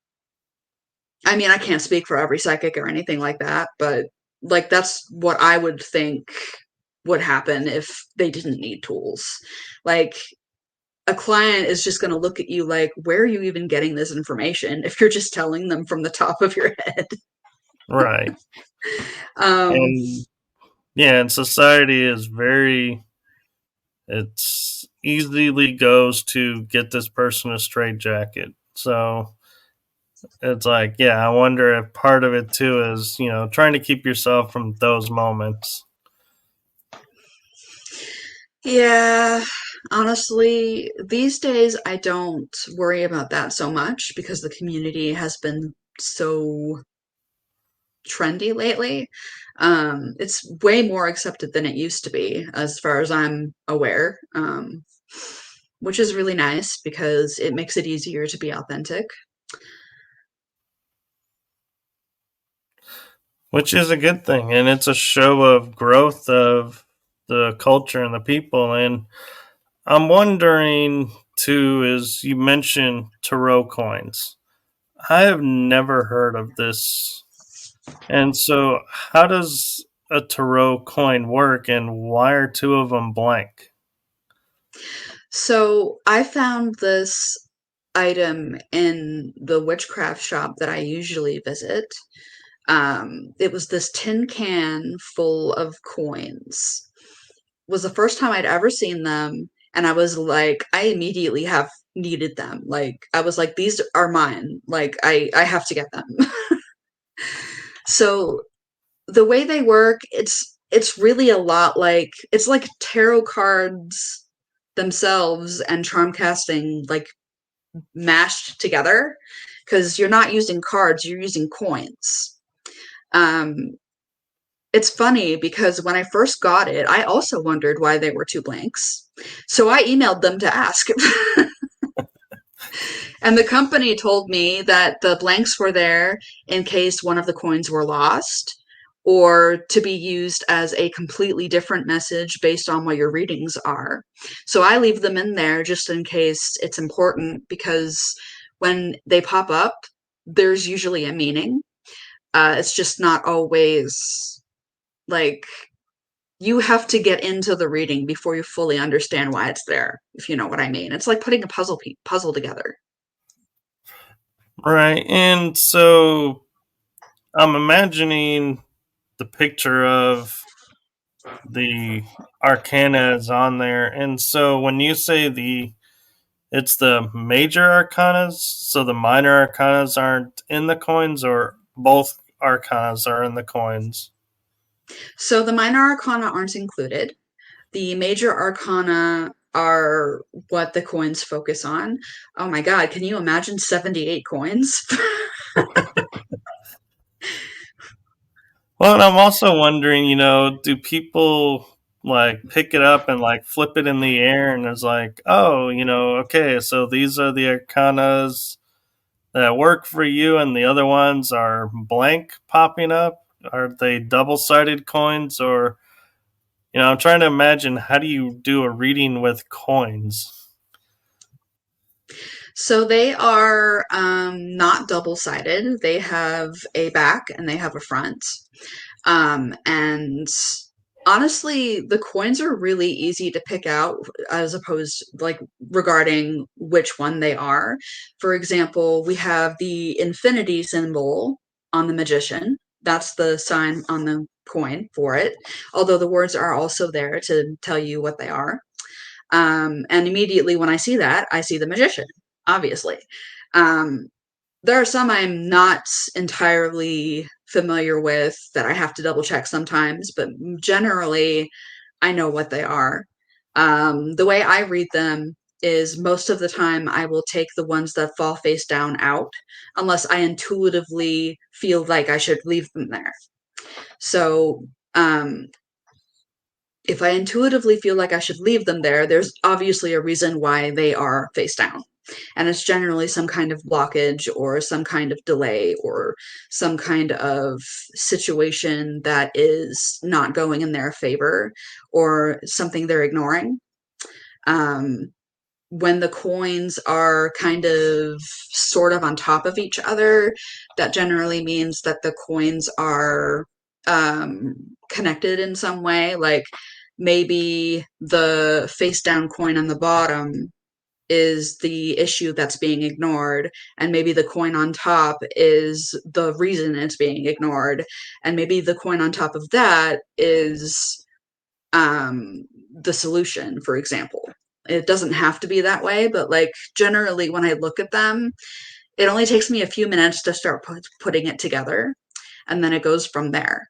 I mean, I can't speak for every psychic or anything like that, but like that's what I would think would happen if they didn't need tools. Like a client is just going to look at you like, where are you even getting this information if you're just telling them from the top of your head? Right. um, And yeah, and society is very, it's easily goes to get this person a straight jacket. So it's like, yeah, I wonder if part of it too is, trying to keep yourself from those moments. yeah, honestly, these days I don't worry about that so much because the community has been so trendy lately. It's way more accepted than it used to be, as far as I'm aware, which is really nice because it makes it easier to be authentic. Which is a good thing. And it's a show of growth of the culture and the people. And I'm wondering too, is you mentioned tarot coins. I have never heard of this. And so, how does a tarot coin work, and why are two of them blank? So I found this item in the witchcraft shop that I usually visit. It was this tin can full of coins. Was the first time I'd ever seen them, and I was like, I immediately have needed them. Like I was like, these are mine. Like I have to get them. So the way they work, it's really a lot like it's like tarot cards themselves and charm casting like mashed together because you're not using cards, you're using coins. Um, it's funny because when I first got it, I also wondered why they were two blanks. So I emailed them to ask. And the company told me that the blanks were there in case one of the coins were lost or to be used as a completely different message based on what your readings are. So I leave them in there just in case it's important because when they pop up, there's usually a meaning. It's just not always like you have to get into the reading before you fully understand why it's there, if you know what I mean. It's like putting a puzzle together. Right. And so I'm imagining the picture of the arcana is on there. And so when you say it's the major arcanas, so the minor arcanas aren't in the coins, or both arcanas are in the coins? So the minor arcana aren't included. The major arcana are what the coins focus on. Oh my god, can you imagine 78 coins? Well, and I'm also wondering, do people like pick it up and like flip it in the air and it's like, oh, okay, so these are the arcanas that work for you and the other ones are blank popping up? Are they double sided coins? Or, I'm trying to imagine, how do you do a reading with coins? So they are not double sided. They have a back and they have a front. And honestly, the coins are really easy to pick out as opposed like regarding which one they are. For example, we have the infinity symbol on the magician. That's the sign on the coin for it, although the words are also there to tell you what they are. And immediately when I see that, I see the magician, obviously. Um, there are some I'm not entirely familiar with that I have to double check sometimes, but generally I know what they are. The way I read them is most of the time I will take the ones that fall face down out, unless I intuitively feel like I should leave them there. So, if I intuitively feel like I should leave them there, there's obviously a reason why they are face down. And it's generally some kind of blockage or some kind of delay or some kind of situation that is not going in their favor or something they're ignoring. Um, when the coins are kind of sort of on top of each other, that generally means that the coins are um, connected in some way. Like maybe the face down coin on the bottom is the issue that's being ignored, and maybe the coin on top is the reason it's being ignored, and maybe the coin on top of that is the solution, for example. It doesn't have to be that way, but like generally when I look at them, it only takes me a few minutes to start putting it together, and then it goes from there.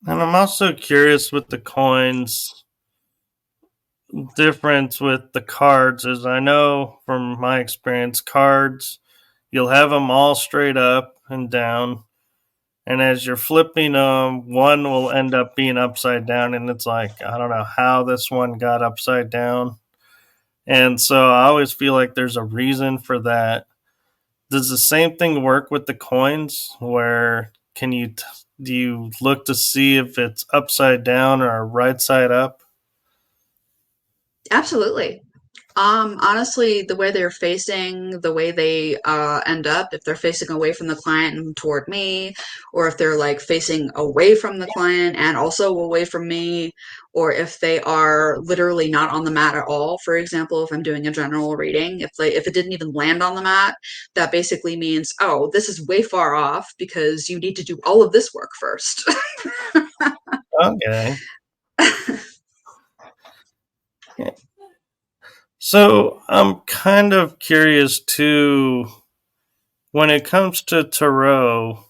And I'm also curious with the coins, difference with the cards is, I know from my experience, cards, you'll have them all straight up and down. And as you're flipping them, one will end up being upside down. And it's like, I don't know how this one got upside down. And so I always feel like there's a reason for that. Does the same thing work with the coins? Where do you look to see if it's upside down or right side up? Absolutely. Honestly, the way they're facing, the way they end up, if they're facing away from the client and toward me, or if they're like facing away from the client and also away from me, or if they are literally not on the mat at all. For example, if I'm doing a general reading, if it didn't even land on the mat, that basically means, oh, this is way far off because you need to do all of this work first. Okay. So I'm kind of curious too, when it comes to tarot,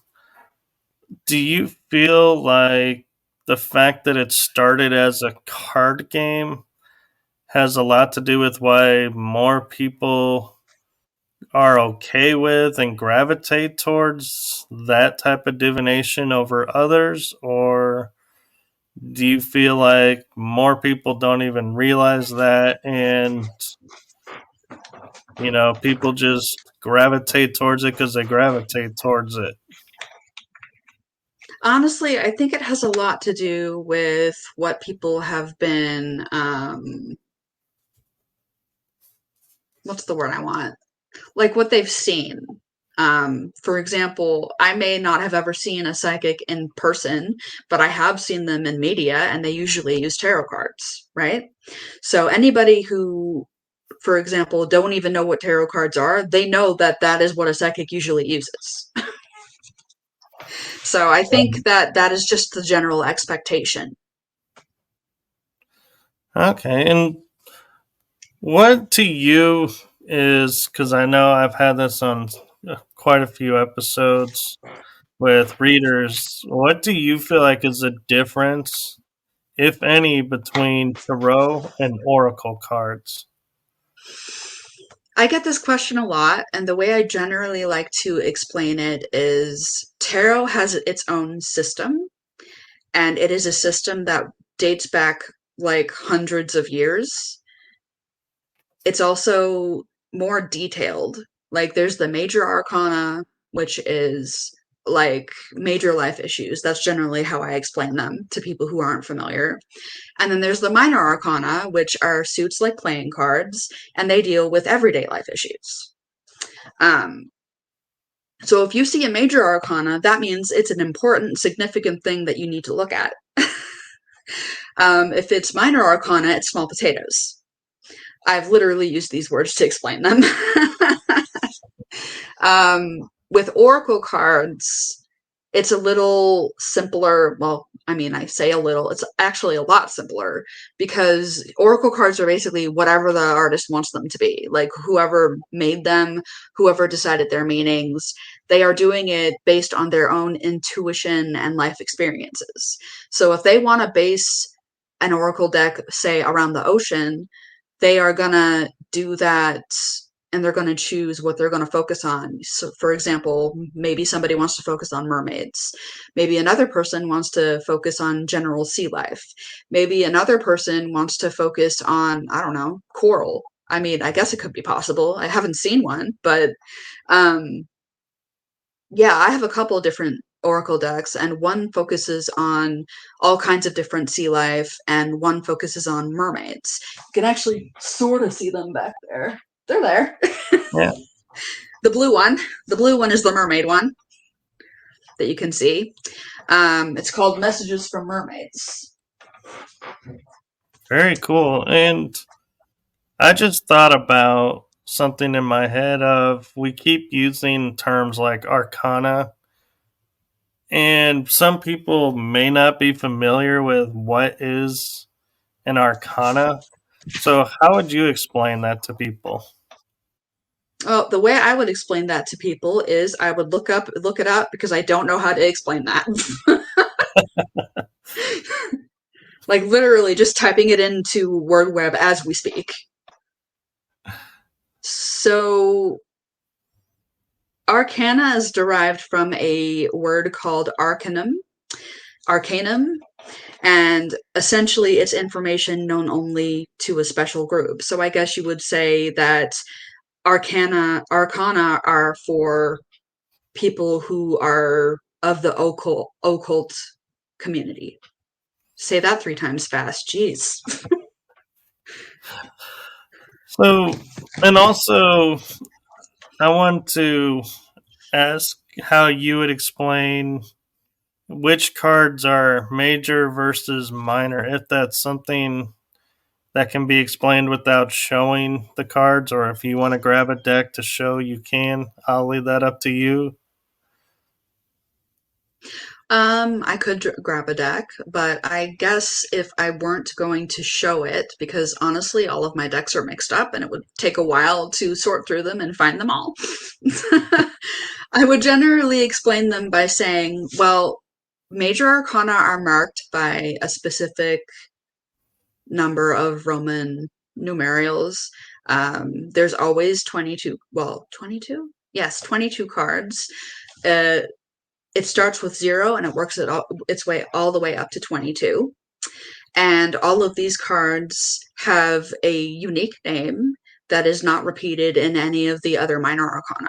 do you feel like the fact that it started as a card game has a lot to do with why more people are okay with and gravitate towards that type of divination over others? Or do you feel like more people don't even realize that, and people just gravitate towards it because they gravitate towards it? Honestly, I think it has a lot to do with what people have been, what's the word I want? Like what they've seen. For example, I may not have ever seen a psychic in person, but I have seen them in media, and they usually use tarot cards, right? So anybody who, for example, don't even know what tarot cards are, they know that that is what a psychic usually uses. So I think that that is just the general expectation. Okay, and what to you is, because I know I've had this on quite a few episodes with readers, what do you feel like is the difference, if any, between tarot and oracle cards? I get this question a lot, and the way I generally like to explain it is tarot has its own system, and it is a system that dates back like hundreds of years. It's also more detailed. Like there's the major arcana, which is like major life issues. That's generally how I explain them to people who aren't familiar. And then there's the minor arcana, which are suits like playing cards, and they deal with everyday life issues. Um, so if you see a major arcana, that means it's an important, significant thing that you need to look at. If it's minor arcana, it's small potatoes. I've literally used these words to explain them. With oracle cards, it's a little simpler. Well, I mean, I say a little, it's actually a lot simpler because oracle cards are basically whatever the artist wants them to be. Like whoever made them, whoever decided their meanings, they are doing it based on their own intuition and life experiences. So if they want to base an oracle deck, say, around the ocean, they are going to do that, and they're going to choose what they're going to focus on. So, for example, maybe somebody wants to focus on mermaids. Maybe another person wants to focus on general sea life. Maybe another person wants to focus on, I don't know, coral. I mean, I guess it could be possible. I haven't seen one, but um, yeah, I have a couple of different oracle decks, and one focuses on all kinds of different sea life, and one focuses on mermaids. You can actually sort of see them back there. They're there. Yeah, The blue one. The blue one is the mermaid one that you can see. It's called Messages from Mermaids. very cool. And I just thought about something in my head of, we keep using terms like arcana, and some people may not be familiar with what is an arcana. So how would you explain that to people? Well, the way I would explain that to people is I would look it up because I don't know how to explain that. Like literally just typing it into word web as we speak. So arcana is derived from a word called arcanum, and essentially it's information known only to a special group. So I guess you would say that arcana are for people who are of the occult community. Say that 3 times fast. Jeez. So, and also, I want to ask how you would explain which cards are major versus minor, if that's something that can be explained without showing the cards, or if you want to grab a deck to show, you can. I'll leave that up to you. I could grab a deck, but I guess if I weren't going to show it, because honestly, all of my decks are mixed up and it would take a while to sort through them and find them all. I would generally explain them by saying, well, Major arcana are marked by a specific number of Roman numerals. There's always 22, well, 22? Yes, 22 cards. Uh, it starts with 0 and it works its way all the way up to 22. And all of these cards have a unique name that is not repeated in any of the other minor arcana.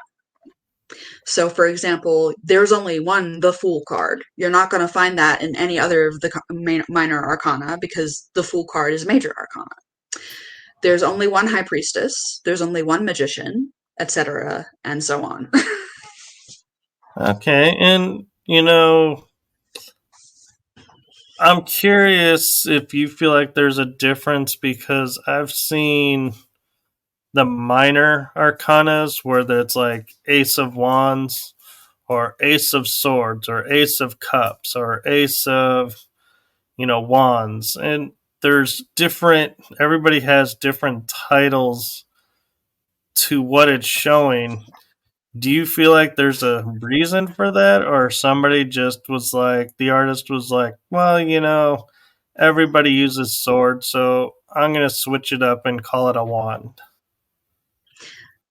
So, for example, there's only one The Fool card. You're not going to find that in any other of the minor arcana because the Fool card is major arcana. There's only one High Priestess. There's only one Magician, etc., and so on. Okay, and I'm curious if you feel like there's a difference because I've seen the minor arcanas where it's like Ace of Wands or Ace of Swords or Ace of Cups or Ace of, Wands. And there's everybody has different titles to what it's showing. Do you feel like there's a reason for that, or somebody just was like, the artist was like, well, everybody uses swords, so I'm going to switch it up and call it a wand?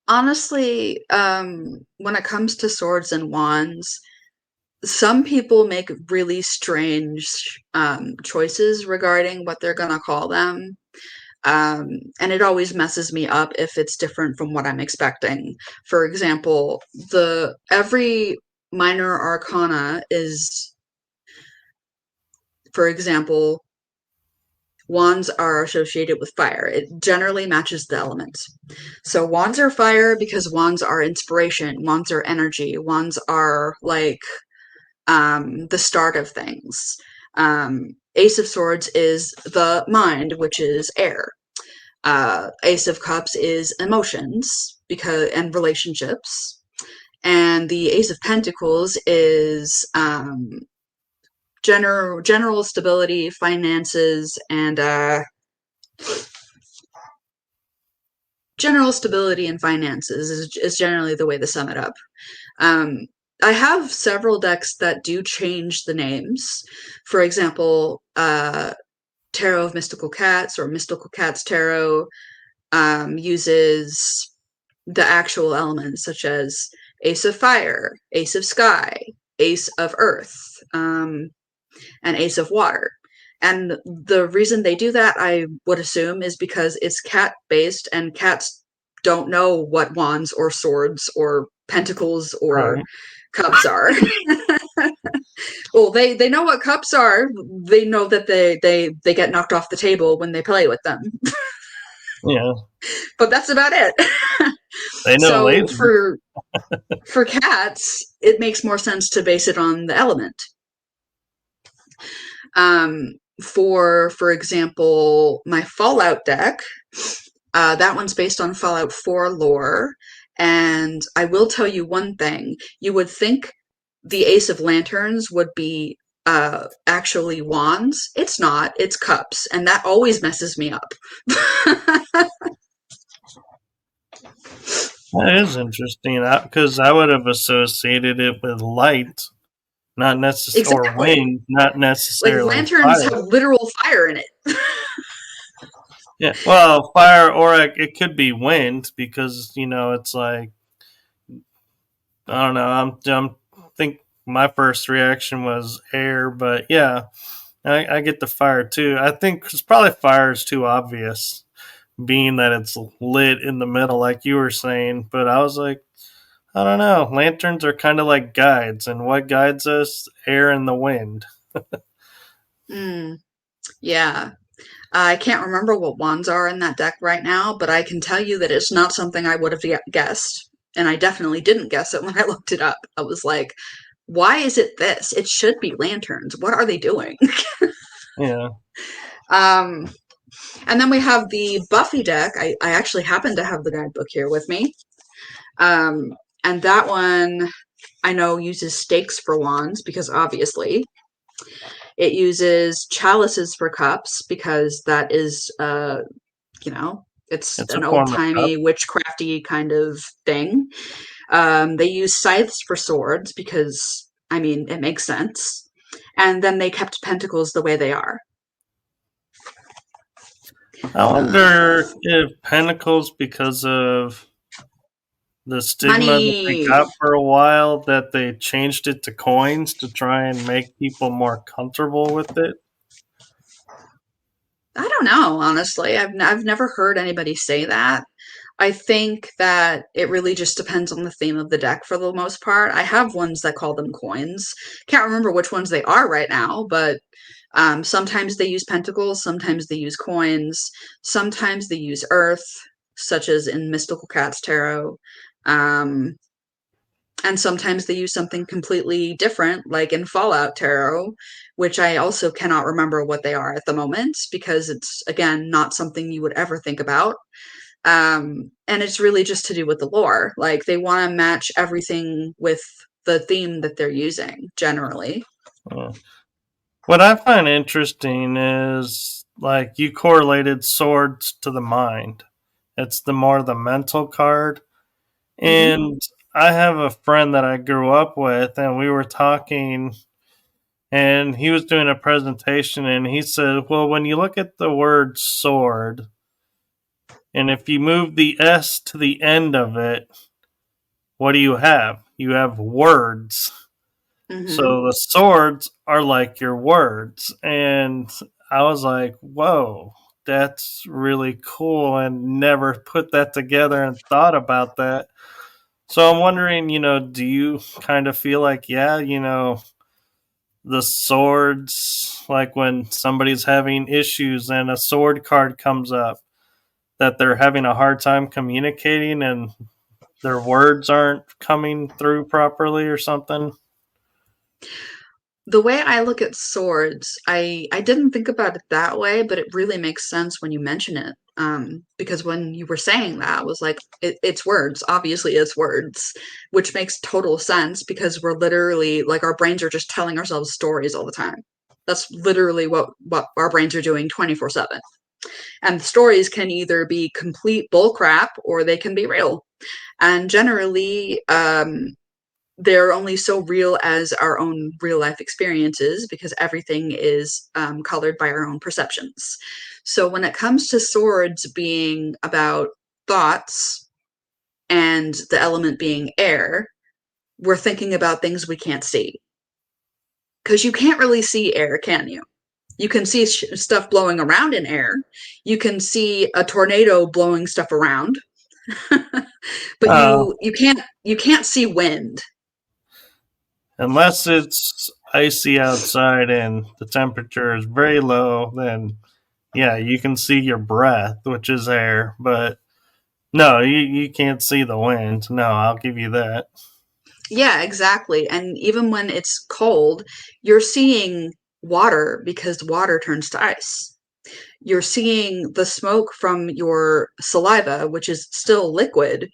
Honestly, when it comes to swords and wands, some people make really strange choices regarding what they're going to call them. And it always messes me up if it's different from what I'm expecting. For example, every minor arcana is, for example, wands are associated with fire. It generally matches the elements. So wands are fire because wands are inspiration, wands are energy, wands are like the start of things. Ace of Swords is the mind, which is air. Ace of Cups is emotions and relationships, and the Ace of Pentacles is general stability, finances, and general stability and finances is generally the way to sum it up. I have several decks that do change the names. For example, Tarot of Mystical Cats or Mystical Cats Tarot uses the actual elements such as Ace of Fire, Ace of Sky, Ace of Earth, and Ace of Water. And the reason they do that, I would assume, is because it's cat based and cats don't know what wands or swords or pentacles or Right. cups are. Well, they know what cups are. They know that they get knocked off the table when they play with them. Yeah. But that's about it. They know So laser. for cats, it makes more sense to base it on the element. For example, my Fallout deck, that one's based on Fallout 4 lore, and I will tell you one thing: you would think the Ace of Lanterns would be actually wands. It's not. It's cups, and that always messes me up. That is interesting because I would have associated it with light, not necessarily, or Exactly. wind, not Like necessarily lanterns have fire. literal fire in it. Yeah, well, fire, or it could be wind because it's like, I don't know. I think my first reaction was air, but yeah, I get the fire too. I think it's probably fire is too obvious, being that it's lit in the middle, like you were saying. But I was like, I don't know. Lanterns are kind of like guides, and what guides us? Air and the wind. Yeah. I can't remember what wands are in that deck right now, but I can tell you that it's not something I would have guessed. And I definitely didn't guess it when I looked it up. I was like, why is it this? It should be lanterns. What are they doing? Yeah. um, and then we have the Buffy deck. I actually happen to have the guidebook here with me. And that one I know uses stakes for wands because obviously it uses chalices for cups because that is it's It's a an old form of cup. timey witchcrafty kind of thing. They use scythes for swords because, I mean, it makes sense. and then they kept pentacles the way they are. I wonder if pentacles, because of the stigma that they Money. got for a while, that they changed it to coins to try and make people more comfortable with it. I don't know, honestly. I've never heard anybody say that. I think that it really just depends on the theme of the deck for the most part. I have ones that call them coins. Can't remember which ones they are right now, but sometimes they use pentacles, sometimes they use coins, sometimes they use earth, such as in Mystical Cats Tarot. Um, and sometimes they use something completely different, like in Fallout Tarot, which I also cannot remember what they are at the moment because it's, again, not something you would ever think about. And it's really just to do with the lore. Like they want to match everything with the theme that they're using generally. What I find interesting is like you correlated swords to the mind. It's the more the mental card. Mm-hmm. And I have a friend that I grew up with, and we were talking, and he was doing a presentation, and he said, well, when you look at the word sword, and if you move the S to the end of it, what do you have? You have words. Mm-hmm. So the swords are like your words. And I was like, whoa, that's really cool, and never put that together and thought about that. So I'm wondering, do you kind of feel like, yeah, the swords, like when somebody's having issues and a sword card comes up, that they're having a hard time communicating and their words aren't coming through properly or something? The way I look at swords, I didn't think about it that way, but it really makes sense when you mention it. Because when you were saying that, I was like, it's words. Obviously, it's words, which makes total sense because we're literally like our brains are just telling ourselves stories all the time. That's literally what our brains are doing 24/7. And the stories can either be complete bullcrap or they can be real. And generally, they're only so real as our own real life experiences because everything is colored by our own perceptions. So when it comes to swords being about thoughts and the element being air, we're thinking about things we can't see. Because you can't really see air, can you? You can see stuff blowing around in air. You can see a tornado blowing stuff around, but Oh, you can't see wind. unless it's icy outside and the temperature is very low, then yeah, you can see your breath, which is air, but no, you can't see the wind. No, I'll give you that. Yeah, exactly. And even when it's cold, you're seeing water because water turns to ice. You're seeing the smoke from your saliva, which is still liquid,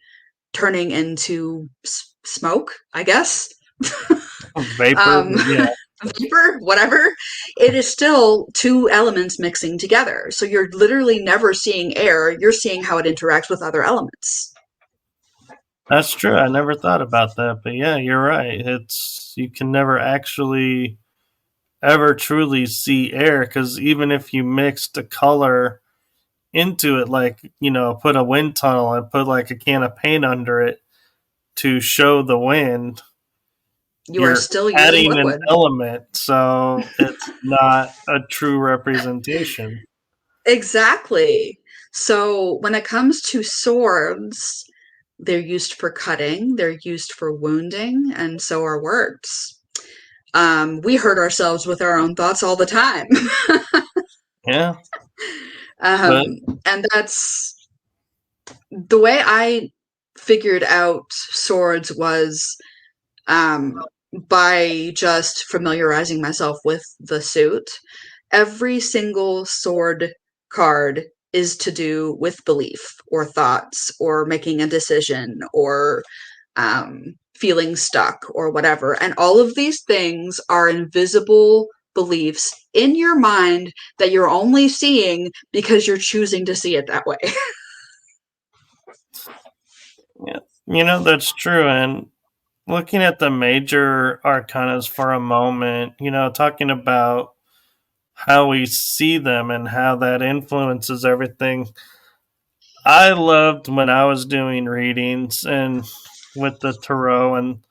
turning into smoke, I guess. Vapor, um, yeah. vapor, whatever. It is still two elements mixing together. So you're literally never seeing air, you're seeing how it interacts with other elements. That's true. I never thought about that, but yeah, you're right. It's you can never actually ever truly see air because even if you mixed a color into it, like put a wind tunnel and put like a can of paint under it to show the wind, You are you're still using adding an liquid. element, so it's not a true representation. Exactly. So when it comes to swords, they're used for cutting, they're used for wounding, and so are words. We hurt ourselves with our own thoughts all the time. Yeah, but And that's the way I figured out swords was by just familiarizing myself with the suit. Every single sword card is to do with belief or thoughts or making a decision or feeling stuck or whatever. And all of these things are invisible beliefs in your mind that you're only seeing because you're choosing to see it that way. yeah, that's true. And looking at the major arcanas for a moment, talking about how we see them and how that influences everything. I loved when I was doing readings and with the tarot, and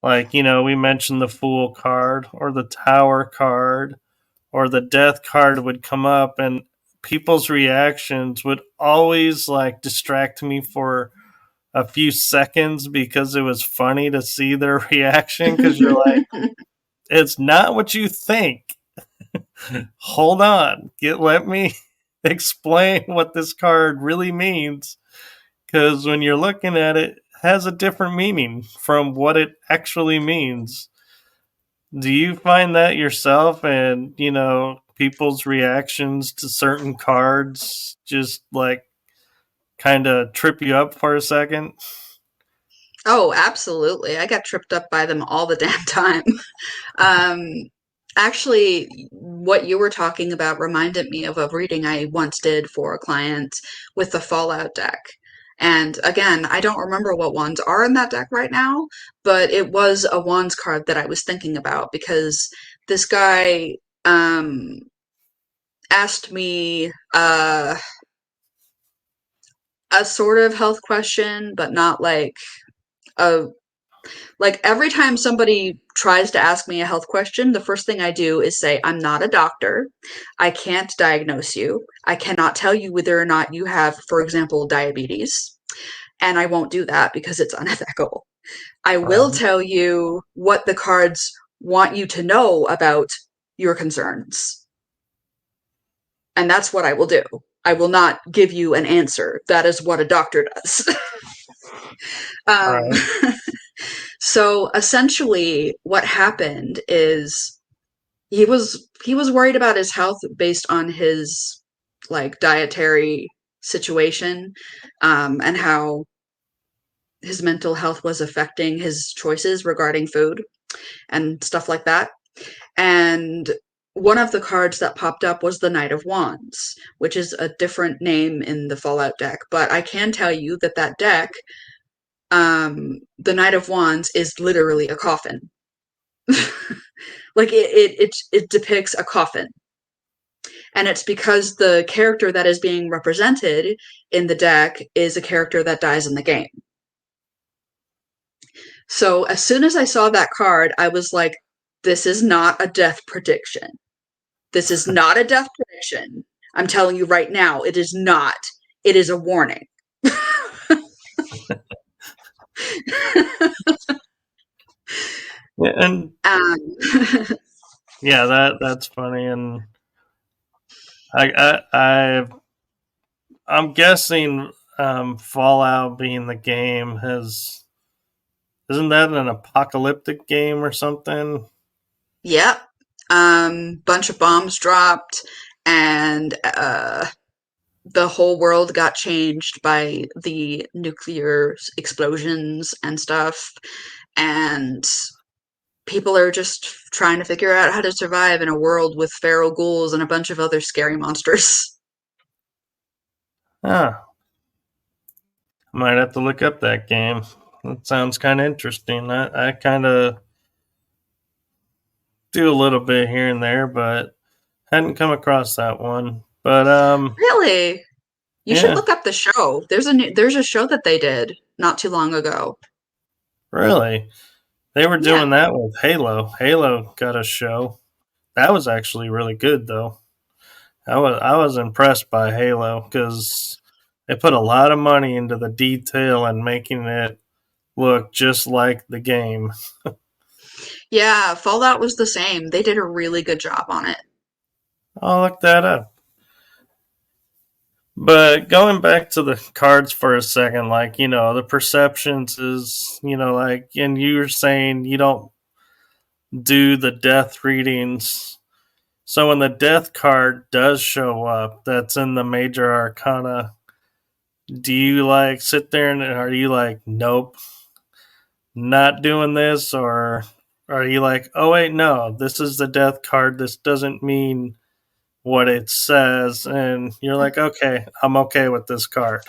we mentioned the Fool card or the Tower card or the Death card would come up, and people's reactions would always distract me for a few seconds because it was funny to see their reaction, because you're like, it's not what you think. Hold on, let me explain what this card really means, because when you're looking at it, it has a different meaning from what it actually means. Do you find that yourself, and people's reactions to certain cards just kind of trip you up for a second? Oh, absolutely. I got tripped up by them all the damn time. Um, Actually, what you were talking about reminded me of a reading I once did for a client with the Fallout deck. And again, I don't remember what wands are in that deck right now, but it was a wands card that I was thinking about because this guy um, asked me a sort of health question, but not a like every time somebody tries to ask me a health question, the first thing I do is say, I'm not a doctor. I can't diagnose you. I cannot tell you whether or not you have, for example, diabetes. And I won't do that because it's unethical. I will Right. tell you what the cards want you to know about your concerns. And that's what I will do. I will not give you an answer. That is what a doctor does. um, Right. so essentially, what happened is he was worried about his health based on his dietary situation, and how his mental health was affecting his choices regarding food and stuff like that. And one of the cards that popped up was the Knight of Wands, which is a different name in the Fallout deck. But I can tell you that that deck, the Knight of Wands, is literally a coffin. It depicts a coffin, and it's because the character that is being represented in the deck is a character that dies in the game. So as soon as I saw that card, I was like, this is not a death prediction. This is not a death prediction. I'm telling you right now, it is not. It is a warning. Yeah, and um, yeah, that's funny. And I'm guessing Fallout being the game has, isn't that an apocalyptic game or something? yep. Bunch of bombs dropped, and the whole world got changed by the nuclear explosions and stuff. And people are just trying to figure out how to survive in a world with feral ghouls and a bunch of other scary monsters. Ah, might have to look up that game. That sounds kind of interesting. I kind of do a little bit here and there, but hadn't come across that one. But Really? You should yeah, look up the show. There's a show that they did not too long ago. really, they were Yeah. doing that with Halo. Halo got a show that was actually really good, though. I was impressed by Halo because they put a lot of money into the detail and making it look just like the game. Yeah, Fallout was the same. They did a really good job on it. I'll look that up. But going back to the cards for a second, the perceptions is, and you were saying you don't do the death readings. So when the death card does show up, that's in the major arcana, do you sit there and are you like, nope, not doing this? Or are you like, oh, wait, no, this is the death card. This doesn't mean what it says. And you're like, okay, I'm okay with this card.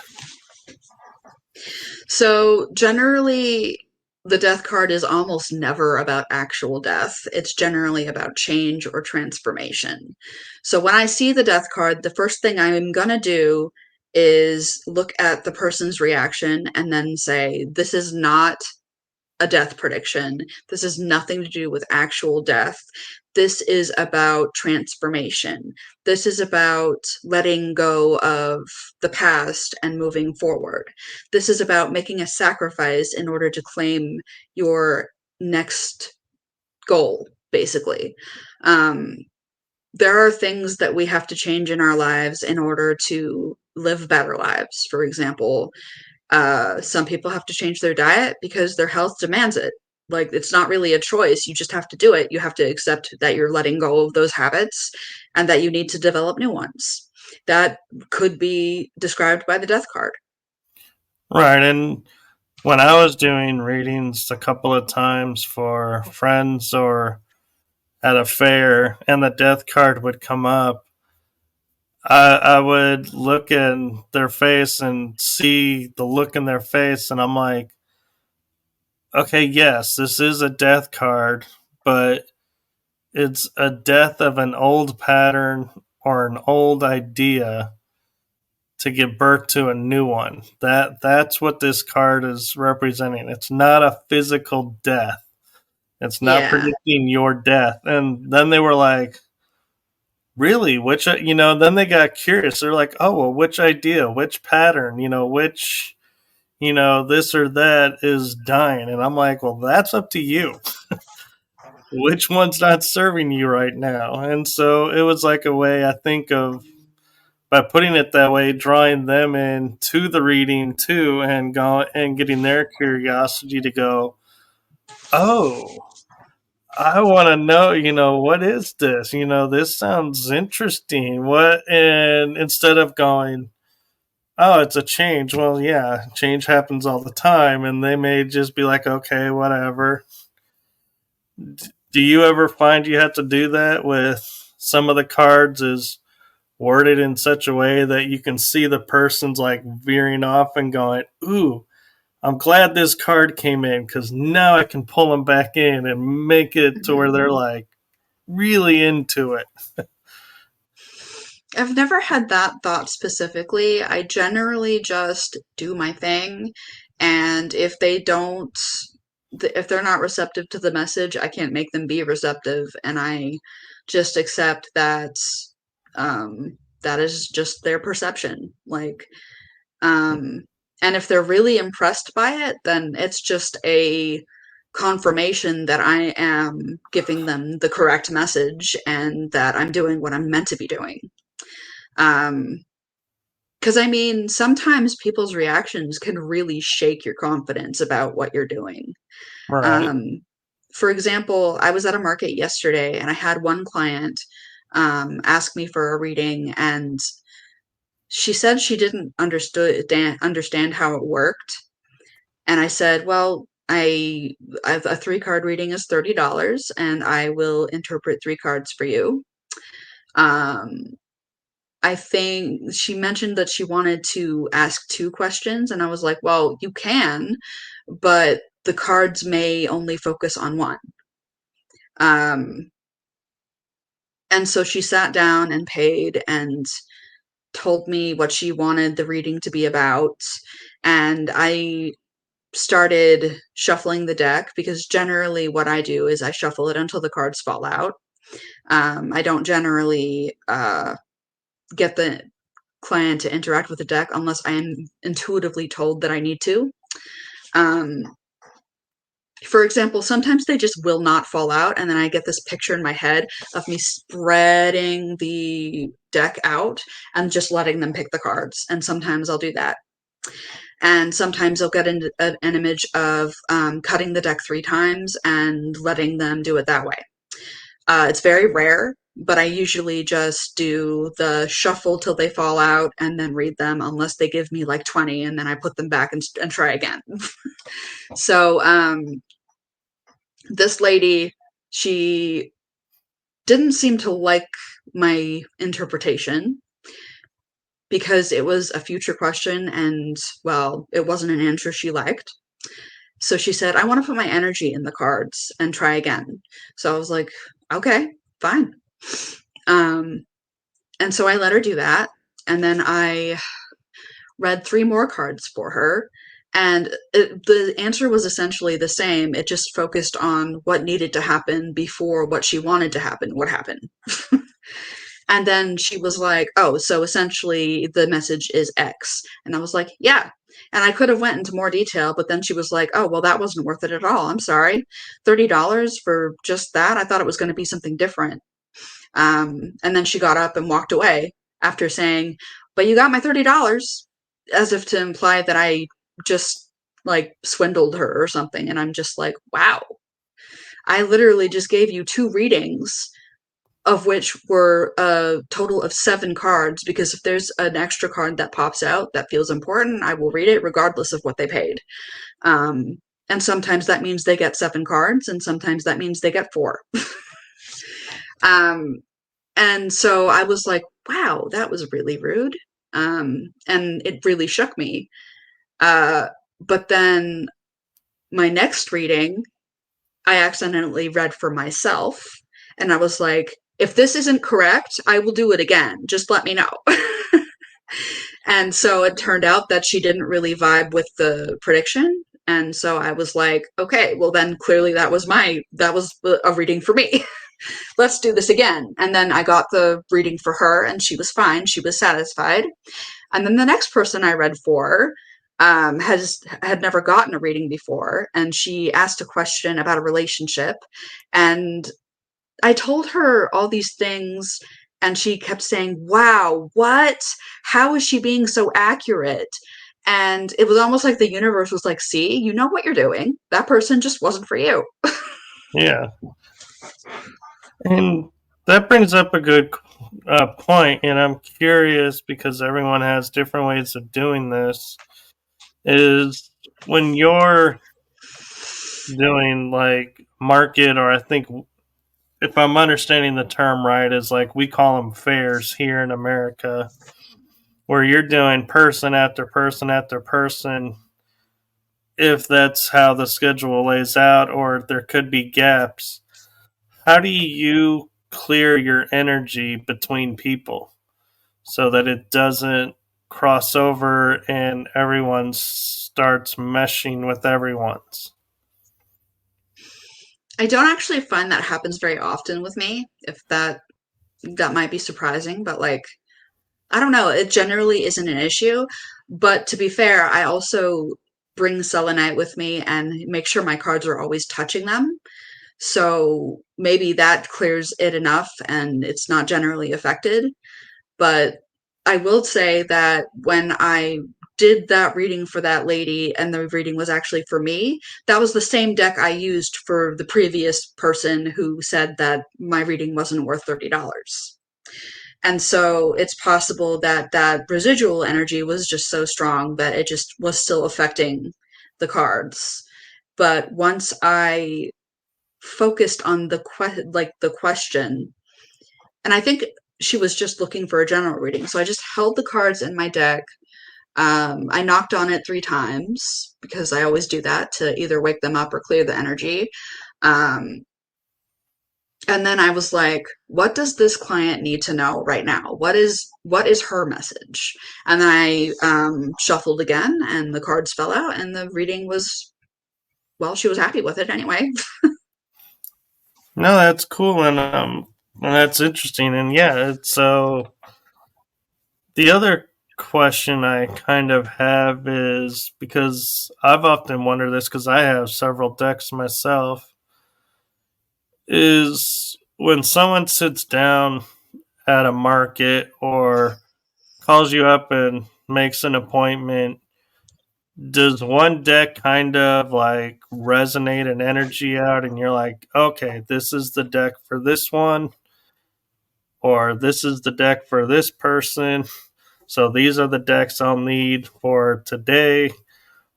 So generally, the death card is almost never about actual death. It's generally about change or transformation. So when I see the death card, the first thing I'm going to do is look at the person's reaction and then say, this is not a death prediction. This has nothing to do with actual death. This is about transformation. This is about letting go of the past and moving forward. This is about making a sacrifice in order to claim your next goal, basically. Um, there are things that we have to change in our lives in order to live better lives. For example, some people have to change their diet because their health demands it. Like, it's not really a choice. You just have to do it. You have to accept that you're letting go of those habits and that you need to develop new ones. That could be described by the death card. Right. And when I was doing readings a couple of times for friends or at a fair and the death card would come up, I would look in their face and see the look in their face, and I'm like, okay, yes, this is a death card, but it's a death of an old pattern or an old idea to give birth to a new one. That's what this card is representing. It's not a physical death. It's not Yeah. predicting your death. And then they were like, really? Which, then they got curious. They're like, oh, well, which idea, which pattern, which, this or that is dying. And I'm like, well, that's up to you. Which one's not serving you right now? And so it was like a way, I think, of by putting it that way, drawing them in to the reading too, and go and getting their curiosity to go, oh, I want to know, what is this? This sounds interesting. What? And instead of going, oh, it's a change. Well, yeah, change happens all the time, and they may just be like, okay, whatever. Do you ever find you have to do that with some of the cards? Is worded in such a way that you can see the person's like veering off and going, ooh, I'm glad this card came in because now I can pull them back in and make it to where they're like really into it. I've never had that thought specifically. I generally just do my thing, and if they're not receptive to the message, I can't make them be receptive, and I just accept that that is just their perception. Like, um, and if they're really impressed by it, then it's just a confirmation that I am giving them the correct message and that I'm doing what I'm meant to be doing. Um, because I mean, sometimes people's reactions can really shake your confidence about what you're doing. Right. Um, for example, I was at a market yesterday and I had one client ask me for a reading, and she said she didn't understand how it worked. And I said, well, I've a 3 card reading is $30 and I will interpret 3 cards for you. Um, I think she mentioned that she wanted to ask 2 questions, and I was like, well, you can, but the cards may only focus on one. Um, and so she sat down and paid and told me what she wanted the reading to be about. And I started shuffling the deck because generally what I do is I shuffle it until the cards fall out. I don't generally get the client to interact with the deck unless I am intuitively told that I need to. Um, for example, sometimes they just will not fall out, and then I get this picture in my head of me spreading the deck out and just letting them pick the cards. And sometimes I'll do that. And sometimes I'll get an image of cutting the deck 3 times and letting them do it that way. It's very rare, but I usually just do the shuffle till they fall out and then read them, unless they give me like 20, and then I put them back and try again. So this lady, she didn't seem to like my interpretation because it was a future question and, well, it wasn't an answer she liked. So she said, I want to put my energy in the cards and try again. So I was like, okay, fine. Um, and so I let her do that. And then I read three more cards for her. And the answer was essentially the same. It just focused on what needed to happen before what she wanted to happen would happen. And then she was like, oh, so essentially the message is X. And I was like, yeah. And I could have went into more detail, but then she was like, oh, well, that wasn't worth it at all. I'm sorry. $30 for just that? I thought it was going to be something different. And then she got up and walked away after saying, but you got my $30, as if to imply that I just like swindled her or something. And I'm just like, wow, I literally just gave you two readings, of which were a total of 7 cards, because if there's an extra card that pops out that feels important, I will read it regardless of what they paid. And sometimes that means they get 7 cards, and sometimes that means they get 4. um, and so I was like, wow, that was really rude. And it really shook me. But then my next reading, I accidentally read for myself. And I was like, if this isn't correct, I will do it again. Just let me know. And so it turned out that she didn't really vibe with the prediction. And so I was like, okay, well then clearly that was a reading for me. Let's do this again. And then I got the reading for her and she was fine. She was satisfied. And then the next person I read for had never gotten a reading before, and she asked a question about a relationship, and I told her all these things, and she kept saying, "Wow, what? How is she being so accurate?" And it was almost like the universe was like, "See, you know what you're doing. That person just wasn't for you." Yeah. And that brings up a good point, and I'm curious because everyone has different ways of doing this. Is when you're doing like market, or I think if I'm understanding the term right, is like we call them fairs here in America, where you're doing person after person after person, if that's how the schedule lays out, or there could be gaps. How do you clear your energy between people so that it doesn't cross over and everyone starts meshing with everyone's? I don't actually find that happens very often with me. If that might be surprising, but like I don't know, it generally isn't an issue. But to be fair, I also bring selenite with me and make sure my cards are always touching them. So maybe that clears it enough and it's not generally affected. But I will say that when I did that reading for that lady and the reading was actually for me, that was the same deck I used for the previous person who said that my reading wasn't worth $30. And so it's possible that that residual energy was just so strong that it just was still affecting the cards. But once I focused on the question, and I think she was just looking for a general reading, so I just held the cards in my deck. I knocked on it 3 times because I always do that to either wake them up or clear the energy. Um, and then I was like, what does this client need to know right now? What is her message? And then I shuffled again and the cards fell out and the reading was, well, she was happy with it anyway. No, that's cool, and that's interesting, and yeah, so the other question I kind of have is because I've often wondered this because I have several decks myself. Is when someone sits down at a market or calls you up and makes an appointment, does one deck kind of like resonate an energy out and you're like, okay, this is the deck for this one, or this is the deck for this person, so these are the decks I'll need for today?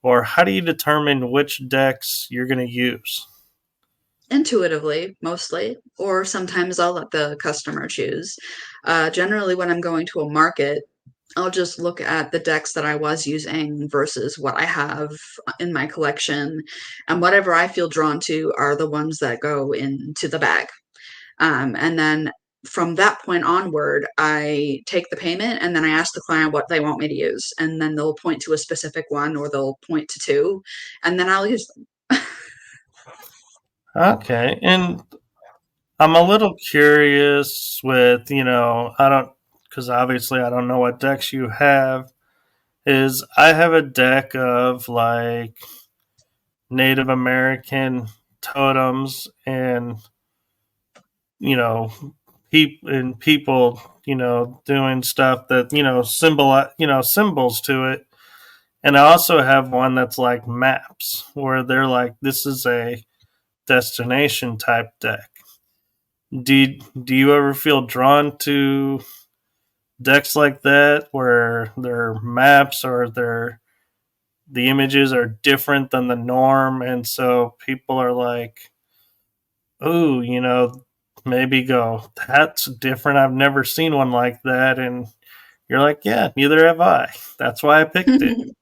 Or how do you determine which decks you're going to use? Intuitively, mostly, or sometimes I'll let the customer choose. Generally, when I'm going to a market, I'll just look at the decks that I was using versus what I have in my collection, and whatever I feel drawn to are the ones that go into the bag. And then from that point onward, I take the payment and then I ask the client what they want me to use. And then they'll point to a specific one or they'll point to two, and then I'll use them. Okay, and I'm a little curious with, I don't, because obviously I don't know what decks you have. Is I have a deck of like Native American totems and, you know, people, doing stuff that, symbols to it. And I also have one that's like maps where they're like, this is a destination type deck. Do you ever feel drawn to decks like that where their maps or the images are different than the norm, and so people are like, oh, maybe go, that's different, I've never seen one like that, and you're like, yeah, neither have I, that's why I picked it.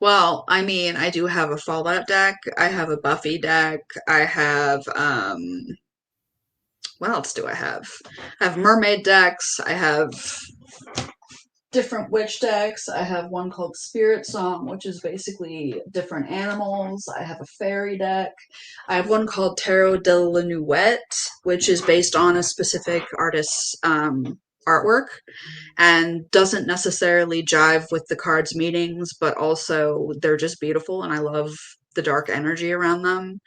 Well, I mean, I do have a Fallout deck. I have a Buffy deck. I have what else do I have? I have mermaid decks. I have different witch decks. I have one called Spirit Song, which is basically different animals. I have a fairy deck. I have one called Tarot de la Nuit, which is based on a specific artist's artwork and doesn't necessarily jive with the cards meanings, but also they're just beautiful and I love the dark energy around them.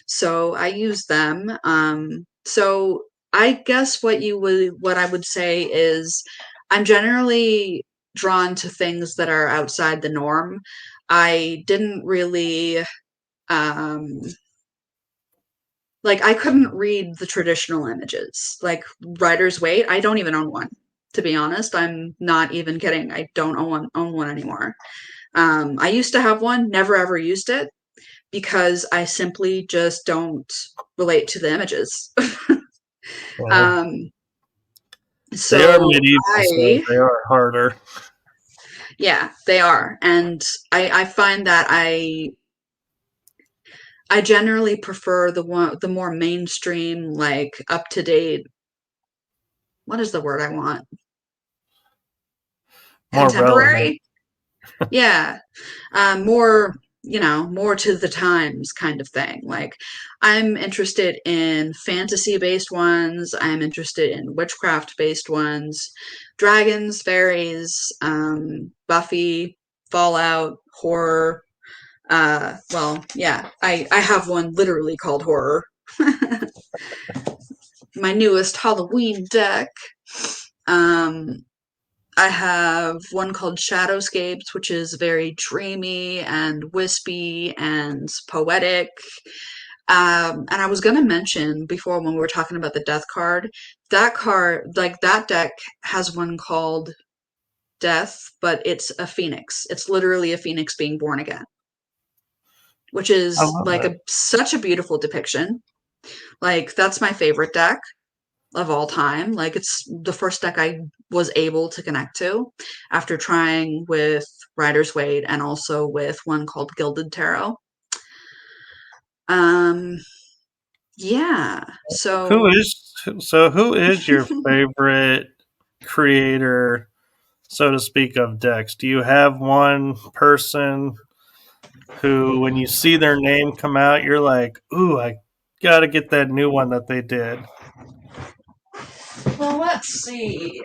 So I use them. So I guess what I would say is I'm generally drawn to things that are outside the norm. I didn't really um like I couldn't read the traditional images. Like Rider's Waite, I don't even own one. To be honest, I'm not even kidding. I don't own one anymore. I used to have one, never ever used it because I simply just don't relate to the images. Well, um, they are so medieval, so I, they are harder. yeah, they are, and I find that I generally prefer the more mainstream, like up to date. What is the word I want? More relevant. Contemporary? Yeah. More, more to the times kind of thing. Like, I'm interested in fantasy based ones, I'm interested in witchcraft based ones, dragons, fairies, Buffy, Fallout, horror. Well, yeah, I have one literally called horror. My newest Halloween deck. Um, I have one called Shadowscapes, which is very dreamy and wispy and poetic. And I was going to mention before when we were talking about the death card, like that deck has one called Death, but it's a phoenix. It's literally a phoenix being born again, which I is love like that. such a beautiful depiction. Like that's my favorite deck of all time. Like it's the first deck I was able to connect to after trying with Rider's Waite and also with one called Gilded Tarot. Um yeah. Who So is who is your favorite creator, so to speak, of decks? Do you have one person who, when you see their name come out, you're like, ooh, I gotta get that new one that they did? well, let's see.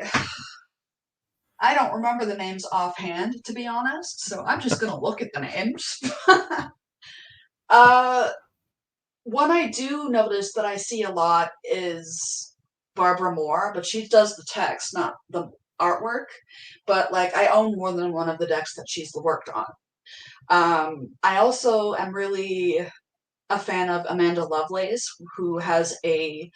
I don't remember the names offhand, to be honest, so I'm just gonna look at the names. uh One I do notice that I see a lot is Barbara Moore, but she does the text, not the artwork. But like, I own more than one of the decks that she's worked on. I also am really a fan of Amanda Lovelace, who has a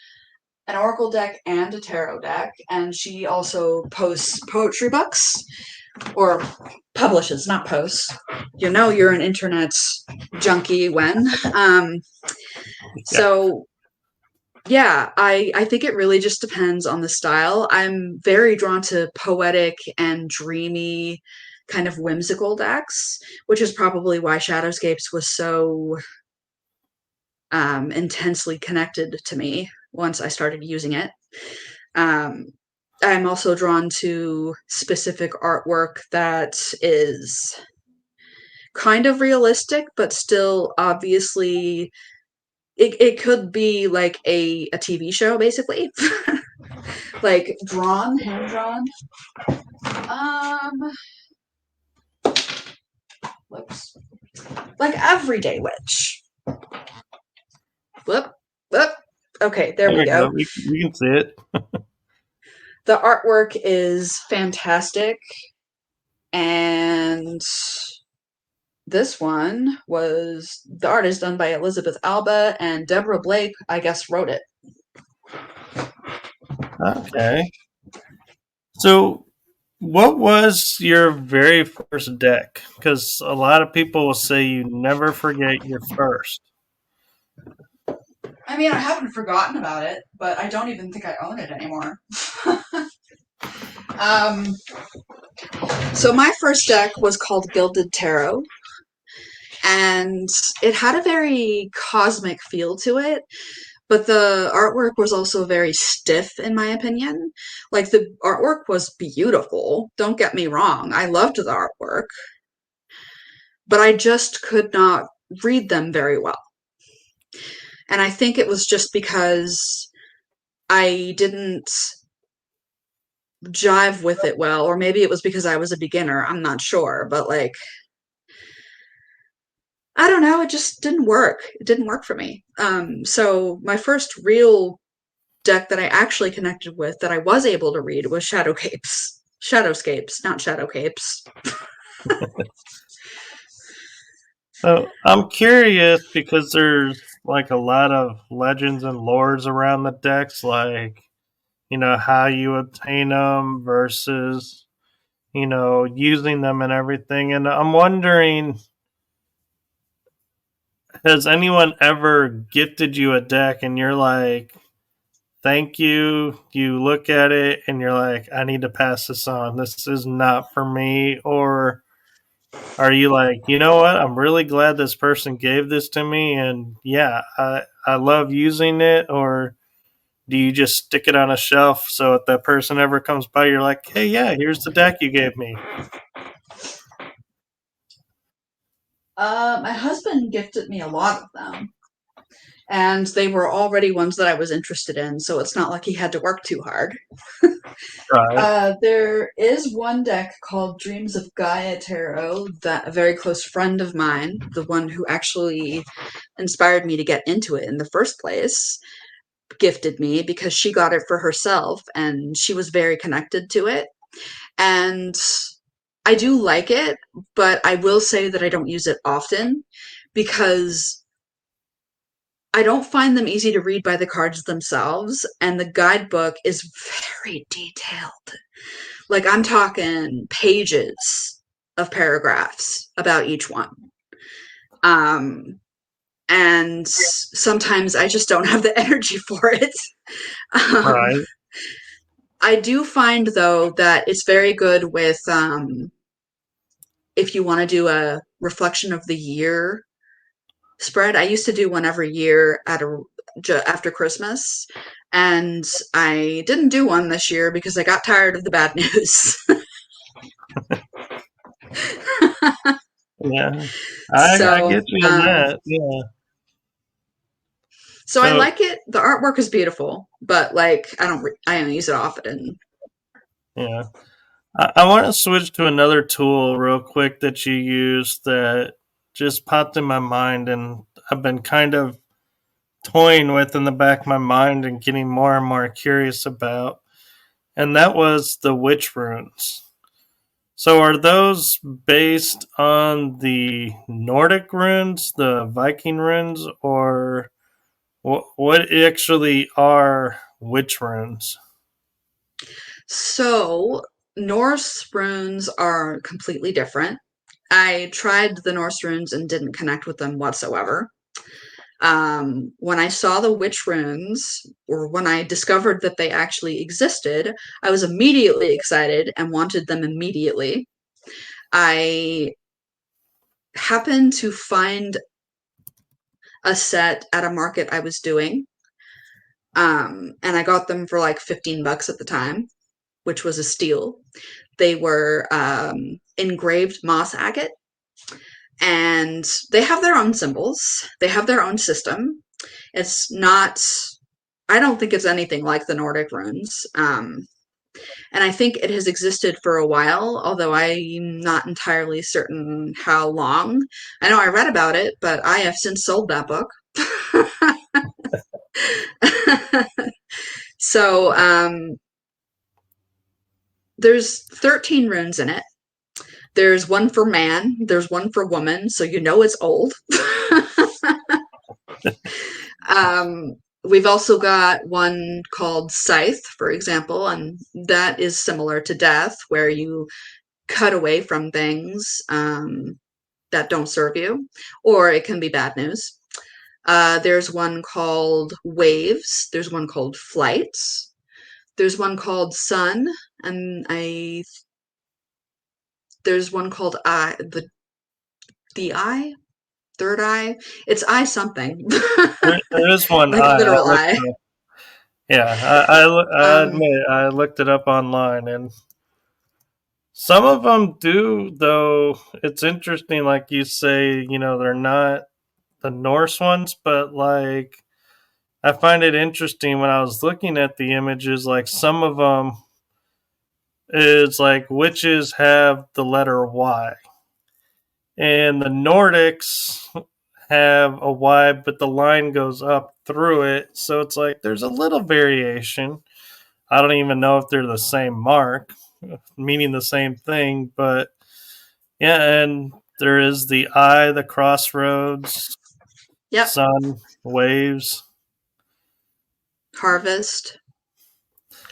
an oracle deck and a tarot deck, and she also posts poetry books or publishes, not posts. You know, you're an internet junkie when. Yeah. So Yeah, I think it really just depends on the style. I'm very drawn to poetic and dreamy, kind of whimsical decks, which is probably why Shadowscapes was so intensely connected to me once I started using it. Um, I'm also drawn to specific artwork that is kind of realistic, but still obviously it could be like a TV show, basically. Like drawn, hand drawn. Um, whoops. Like everyday witch. Whoop, whoop. Okay, there There we we go. go. We can see it. The artwork is fantastic, and this one was the art is done by Elizabeth Alba, and Deborah Blake, I guess, wrote it. Okay. So, what was your very first deck? Because a lot of people will say you never forget your first. I mean, I haven't forgotten about it, but I don't even think I own it anymore. um, so my first deck was called Gilded Tarot, and it had a very cosmic feel to it, but the artwork was also very stiff, in my opinion. Like, the artwork was beautiful, don't get me wrong, I loved the artwork, but I just could not read them very well. And I think it was just because I didn't jive with it well, or maybe it was because I was a beginner, I'm not sure, but like, I don't know, it just didn't work. It didn't work for me. So my first real deck that I actually connected with that I was able to read was Shadowcapes. Shadowscapes, not Shadowcapes. So, I'm curious because there's like a lot of legends and lores around the decks, like, how you obtain them versus, using them and everything. And I'm wondering, has anyone ever gifted you a deck and you're like, thank you? You look at it and you're like, I need to pass this on. This is not for me. Or are you like, you know what? I'm really glad this person gave this to me. And yeah, I love using it. Or do you just stick it on a shelf so if that person ever comes by, you're like, hey, yeah, here's the deck you gave me? My husband gifted me a lot of them, and they were already ones that I was interested in, so it's not like he had to work too hard. Right. There is one deck called Dreams of Gaia Tarot that a very close friend of mine, the one who actually inspired me to get into it in the first place, gifted me because she got it for herself and she was very connected to it. And I do like it, but I will say that I don't use it often because I don't find them easy to read by the cards themselves, and the guidebook is very detailed. Like, I'm talking pages of paragraphs about each one. Um, and sometimes I just don't have the energy for it. Um, Right. I do find, though, that it's very good with if you want to do a reflection of the year spread. I used to do one every year after Christmas, and I didn't do one this year because I got tired of the bad news. Yeah. I so, get you on um, that. Yeah. so I So, like it. The artwork is beautiful, but like I don't use it often. yeah. I want to switch to another tool real quick that you use that just popped in my mind, and I've been kind of toying with in the back of my mind and getting more and more curious about, and that was the witch runes. So, are those based on the Nordic runes, the Viking runes, or what actually are witch runes? So Norse runes are completely different. I tried the Norse runes and didn't connect with them whatsoever. When I saw the witch runes, or when I discovered that they actually existed, I was immediately excited and wanted them immediately. I happened to find a set at a market I was doing, and I got them for like $15 at the time, which was a steal. They were engraved moss agate, and they have their own symbols. They have their own system. It's not, I don't think it's anything like the Nordic runes. And I think it has existed for a while, although I'm not entirely certain how long. I know I read about it, but I have since sold that book. So there's 13 runes in it. There's one for man, there's one for woman, so you know it's old. We've also got one called Scythe, for example, and that is similar to death, where you cut away from things that don't serve you, or it can be bad news. There's one called Waves, there's one called Flights, there's one called Sun, and there's one called Eye, the Eye? Third eye? It's eye something. There is one Like I literal looked eye. up. Yeah, I Um, admit I looked it up online, and some of them do. Though it's interesting, like you say, they're not the Norse ones, but like I find it interesting when I was looking at the images. Like some of them is like witches have the letter Y, and the Nordics have a Y, but the line goes up through it. So it's like there's a little variation. I don't even know if they're the same mark, meaning the same thing, but yeah, and there is the eye, the crossroads, yep. sun, waves, Harvest.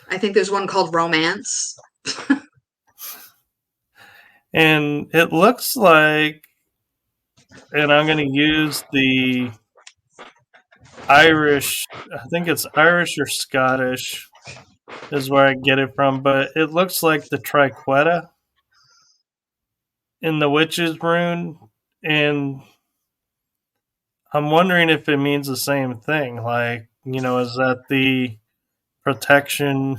I think there's one called Romance. and it looks like, and I'm going to use the Irish, I think it's Irish or Scottish is where I get it from, but it looks like the triqueta in the witch's rune, and I'm wondering if it means the same thing. Like, is that the protection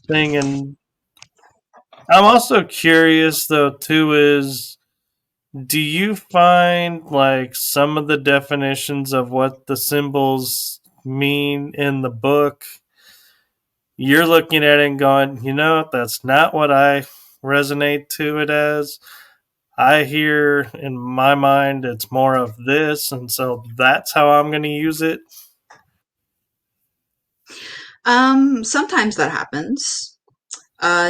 thing? And I'm also curious, though, too, is do you find like some of the definitions of what the symbols mean in the book? You're looking at it and going, that's not what I resonate to it as. I hear in my mind it's more of this, and so that's how I'm going to use it. Sometimes that happens.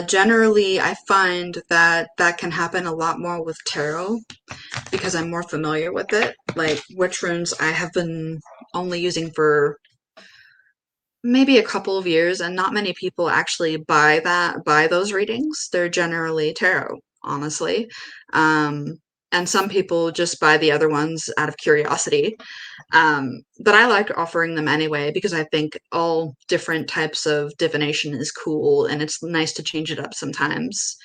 Generally, I find that that can happen a lot more with tarot because I'm more familiar with it. Like witch runes, I have been only using for maybe a couple of years, and not many people actually buy those readings. They're generally tarot, honestly. And some people just buy the other ones out of curiosity. But I like offering them anyway because I think all different types of divination is cool and it's nice to change it up sometimes.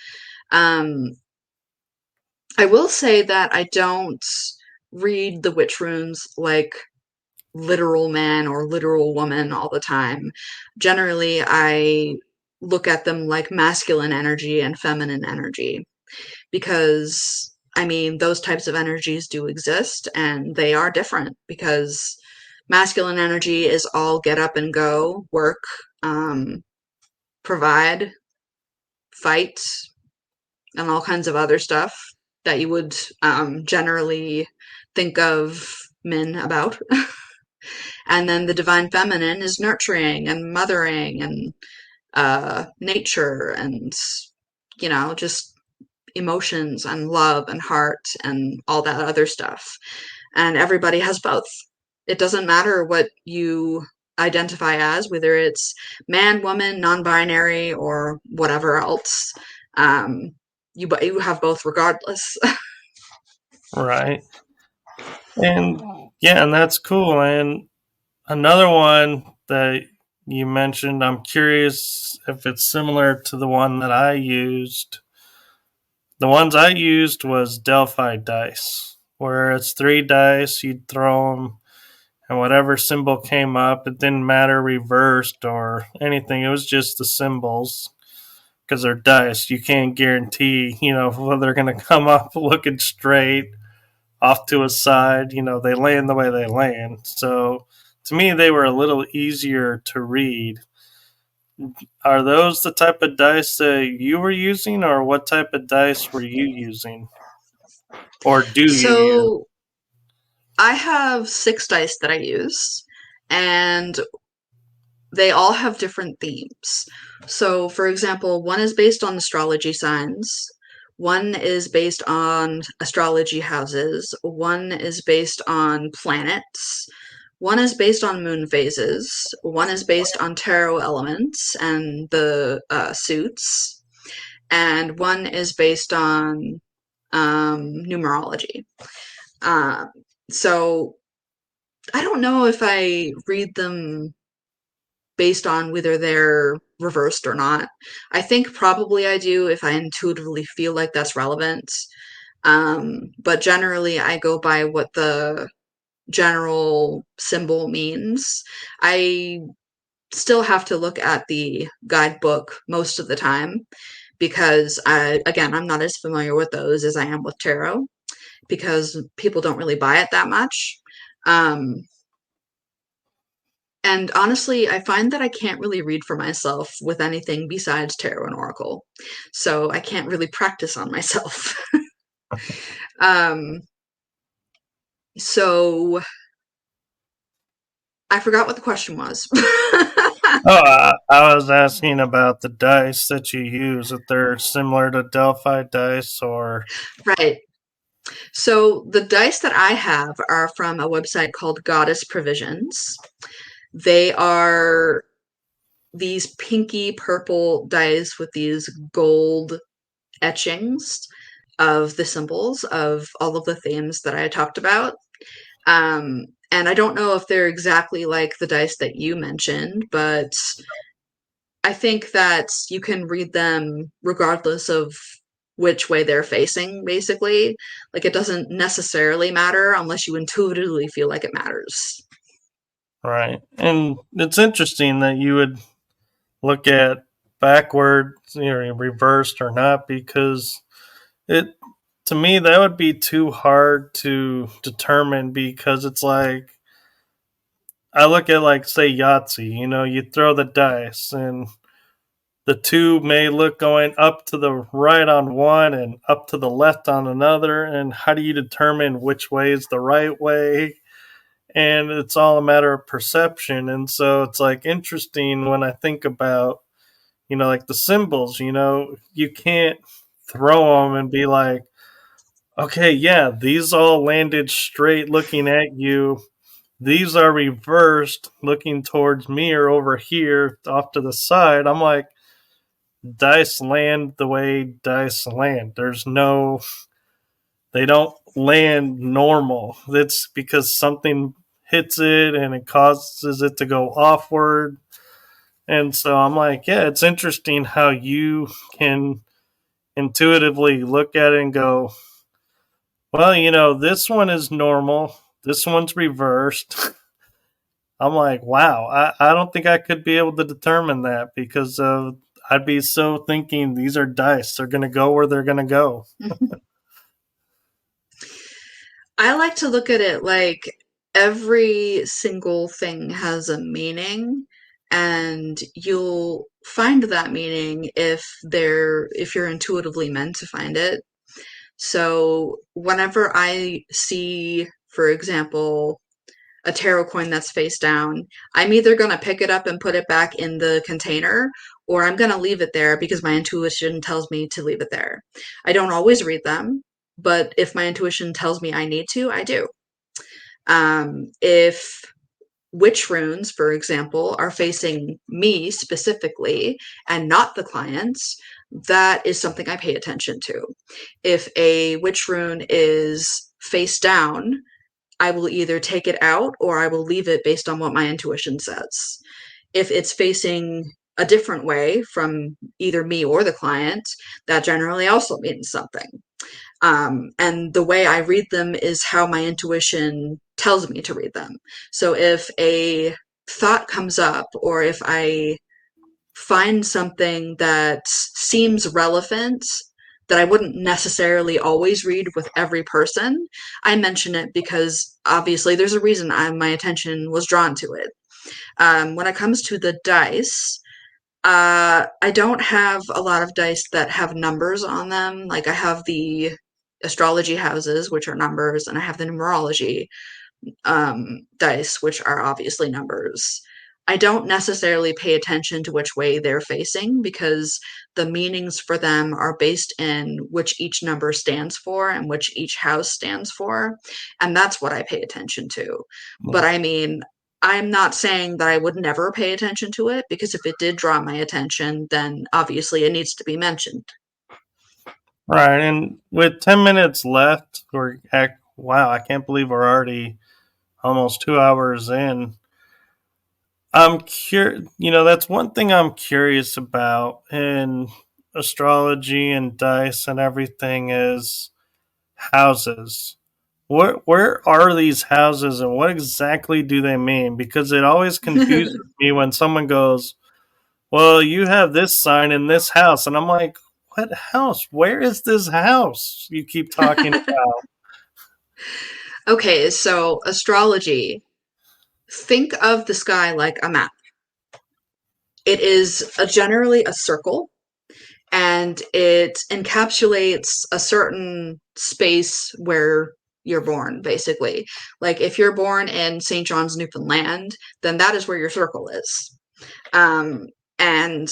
Um, I will say that I don't read the witch runes like literal man or literal woman all the time. Generally, I look at them like masculine energy and feminine energy because I mean, those types of energies do exist and they are different because masculine energy is all get up and go, work, provide, fight, and all kinds of other stuff that you would generally think of men about. And then the divine feminine is nurturing and mothering and nature and, just emotions and love and heart and all that other stuff. And everybody has both. It doesn't matter what you identify as, whether it's man, woman, non binary, or whatever else. Um, you have both regardless. Right. And Yeah, and that's cool. And another one that you mentioned, I'm curious if it's similar to the one that I used. The ones I used was Delphi dice, where it's three dice, you'd throw them, and whatever symbol came up, it didn't matter reversed or anything. It was just the symbols because they're dice. You can't guarantee, whether they're going to come up looking straight, off to a side. They land the way they land. So to me, they were a little easier to read. Are those the type of dice that you were using, or what type of dice were you using, or do you use? So I have 6 dice that I use, and they all have different themes. So, for example, one is based on astrology signs, one is based on astrology houses, one is based on planets, one is based on moon phases, one is based on tarot elements and the suits, and one is based on numerology. Uh, so, I don't know if I read them based on whether they're reversed or not. I think probably I do if I intuitively feel like that's relevant. But generally, I go by what the general symbol means. I still have to look at the guidebook most of the time because again, I'm not as familiar with those as I am with tarot because people don't really buy it that much. Um, And honestly, I find that I can't really read for myself with anything besides tarot and oracle. So I can't really practice on myself. um, so I forgot what the question was. Oh, I was asking about the dice that you use, if they're similar to Delphi dice or. Right. So the dice that I have are from a website called Goddess Provisions. They are these pinky purple dice with these gold etchings of the symbols of all of the themes that I talked about. And I don't know if they're exactly like the dice that you mentioned, but I think that you can read them regardless of which way they're facing, basically. Like, it doesn't necessarily matter unless you intuitively feel like it matters. Right. And it's interesting that you would look at backwards, reversed or not, because it, to me, that would be too hard to determine, because it's like, I look at, like, say, Yahtzee, you throw the dice and the two may look going up to the right on one and up to the left on another. And how do you determine which way is the right way? And it's all a matter of perception. And so it's like interesting when I think about, like the symbols, you can't throw them and be like, okay, yeah, these all landed straight looking at you. These are reversed looking towards me or over here off to the side. I'm like, dice land the way dice land. They don't land normal. It's because something hits it and it causes it to go offward. And so I'm like, yeah, it's interesting how you can intuitively look at it and go, well, this one is normal. This one's reversed. I'm like, wow, I don't think I could be able to determine that, because I'd be so thinking these are dice. They're going to go where they're going to go. I like to look at it like every single thing has a meaning, and you'll find that meaning if you're intuitively meant to find it. So whenever I see, for example, a tarot coin that's face down, I'm either going to pick it up and put it back in the container, or I'm going to leave it there because my intuition tells me to leave it there. I don't always read them, but if my intuition tells me I need to, I do. If witch runes, for example, are facing me specifically and not the clients, that is something I pay attention to. If a witch rune is face down, I will either take it out or I will leave it based on what my intuition says. If it's facing a different way from either me or the client, that generally also means something. And the way I read them is how my intuition tells me to read them. So if a thought comes up, or if I find something that seems relevant that I wouldn't necessarily always read with every person, I mention it because obviously there's a reason my attention was drawn to it. When it comes to the dice, I don't have a lot of dice that have numbers on them. Like I have the astrology houses, which are numbers, and I have the numerology dice, which are obviously numbers. I don't necessarily pay attention to which way they're facing because the meanings for them are based in which each number stands for and which each house stands for. And that's what I pay attention to. But I mean, I'm not saying that I would never pay attention to it because if it did draw my attention, then obviously it needs to be mentioned. Right. And with 10 minutes left, wow, I can't believe we're already almost 2 hours in. I'm curious, that's one thing I'm curious about in astrology and dice and everything is houses. Where are these houses and what exactly do they mean? Because it always confuses me when someone goes, well, you have this sign in this house. And I'm like, what house? Where is this house you keep talking about? Okay, so astrology. Think of the sky like a map. It is generally a circle, and it encapsulates a certain space where you're born, basically. Like if you're born in St. John's, Newfoundland, then that is where your circle is. And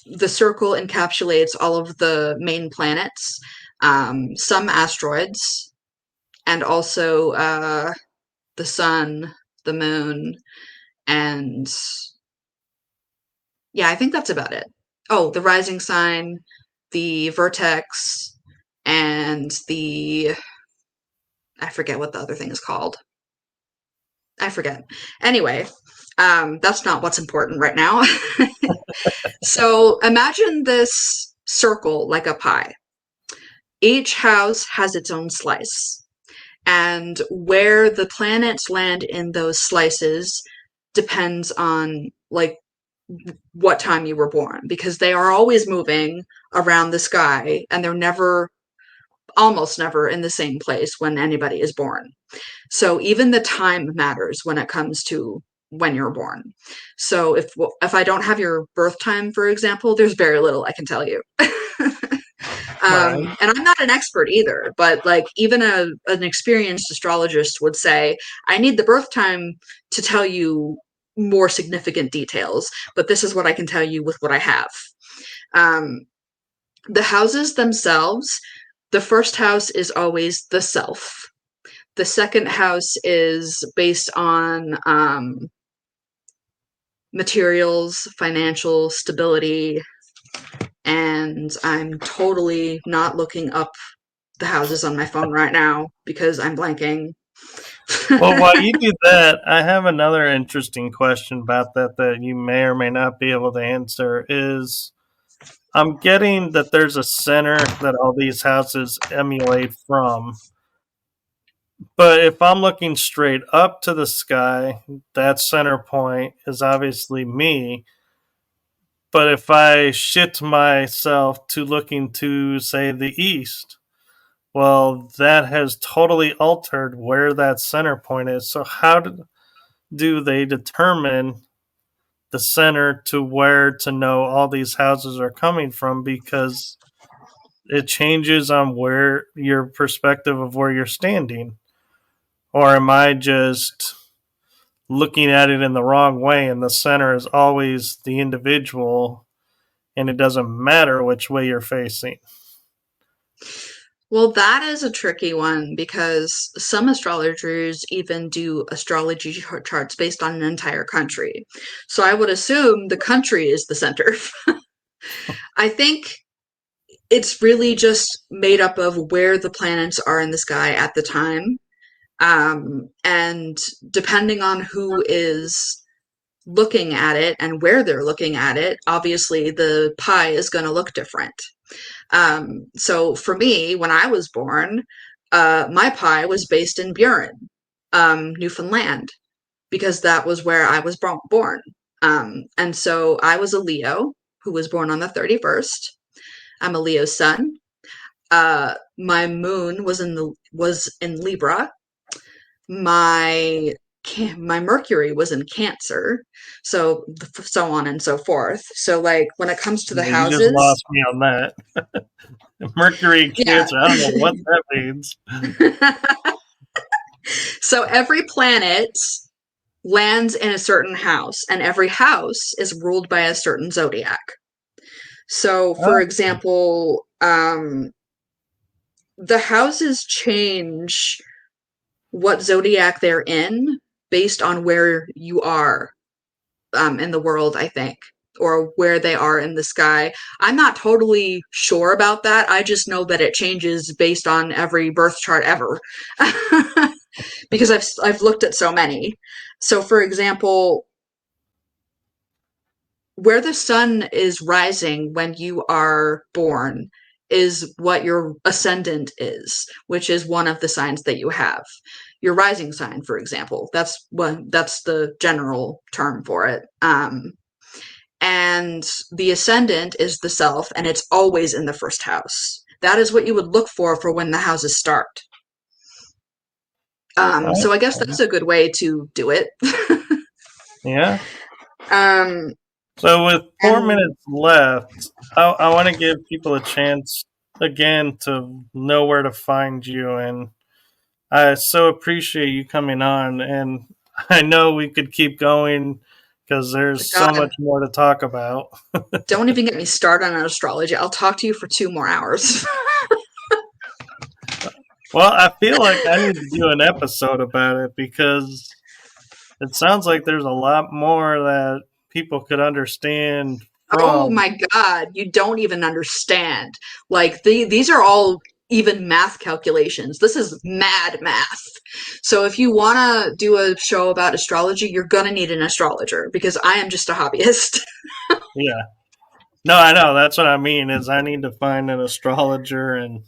the circle encapsulates all of the main planets, some asteroids, and also the sun, the moon, and yeah, I think that's about it. Oh, the rising sign, the vertex, and the I forget what the other thing is called. I forget. Anyway, that's not what's important right now. So imagine this circle like a pie. Each house has its own slice, and where the planets land in those slices depends on like what time you were born because they are always moving around the sky and they're never almost never in the same place when anybody is born. So even the time matters when it comes to when you're born. So if I don't have your birth time, for example, there's very little I can tell you. Right. And I'm not an expert either, but like even an experienced astrologist would say, I need the birth time to tell you more significant details, but this is what I can tell you with what I have. Um, the houses themselves, the first house is always the self. The second house is based on materials, financial stability, and I'm totally not looking up the houses on my phone right now because I'm blanking. Well, while you do that, I have another interesting question about that you may or may not be able to answer is I'm getting that there's a center that all these houses emulate from. But if I'm looking straight up to the sky, that center point is obviously me. But if I shift myself to looking to, say, the east, well, that has totally altered where that center point is. So, how do they determine the center to where to know all these houses are coming from? Because it changes on where your perspective of where you're standing. Or am I just looking at it in the wrong way and the center is always the individual and it doesn't matter which way you're facing? Well, that is a tricky one because some astrologers even do astrology charts based on an entire country. So I would assume the country is the center. I think it's really just made up of where the planets are in the sky at the time. And depending on who is looking at it and where they're looking at it, obviously the pie is going to look different. So for me, when I was born, my pie was based in Buren, Newfoundland, because that was where I was born. And so I was a Leo who was born on the 31st. I'm a Leo sun. My moon was in Libra. My my Mercury was in Cancer, so on and so forth. So like when it comes to the Yeah, you just houses, lost me on that. Mercury yeah. Cancer. I don't know what that means. So every planet lands in a certain house, and every house is ruled by a certain zodiac. So, for Oh, example, the houses change what zodiac they're in based on where you are in the world, I think, or where they are in the sky. I'm not totally sure about that. I just know that it changes based on every birth chart ever. Because I've looked at so many. So for example, where the sun is rising when you are born is what your ascendant is, which is one of the signs that you have. Your rising sign, for example, that's the general term for it. And the ascendant is the self, and it's always in the first house. That is what you would look for when the houses start. So I guess okay. that's a good way to do it. Yeah. um, So with 4 minutes and left, I want to give people a chance again to know where to find you, and I so appreciate you coming on. And I know we could keep going because there's so God, much more to talk about. don't even get me started on astrology. I'll talk to you for 2 more hours. Well, I feel like I need to do an episode about it because it sounds like there's a lot more that people could understand Oh from. my God, you don't even understand. Like these are all even math calculations. This is mad math. So if you want to do a show about astrology, you're going to need an astrologer because I am just a hobbyist. Yeah. No, I know. That's what I mean is I need to find an astrologer and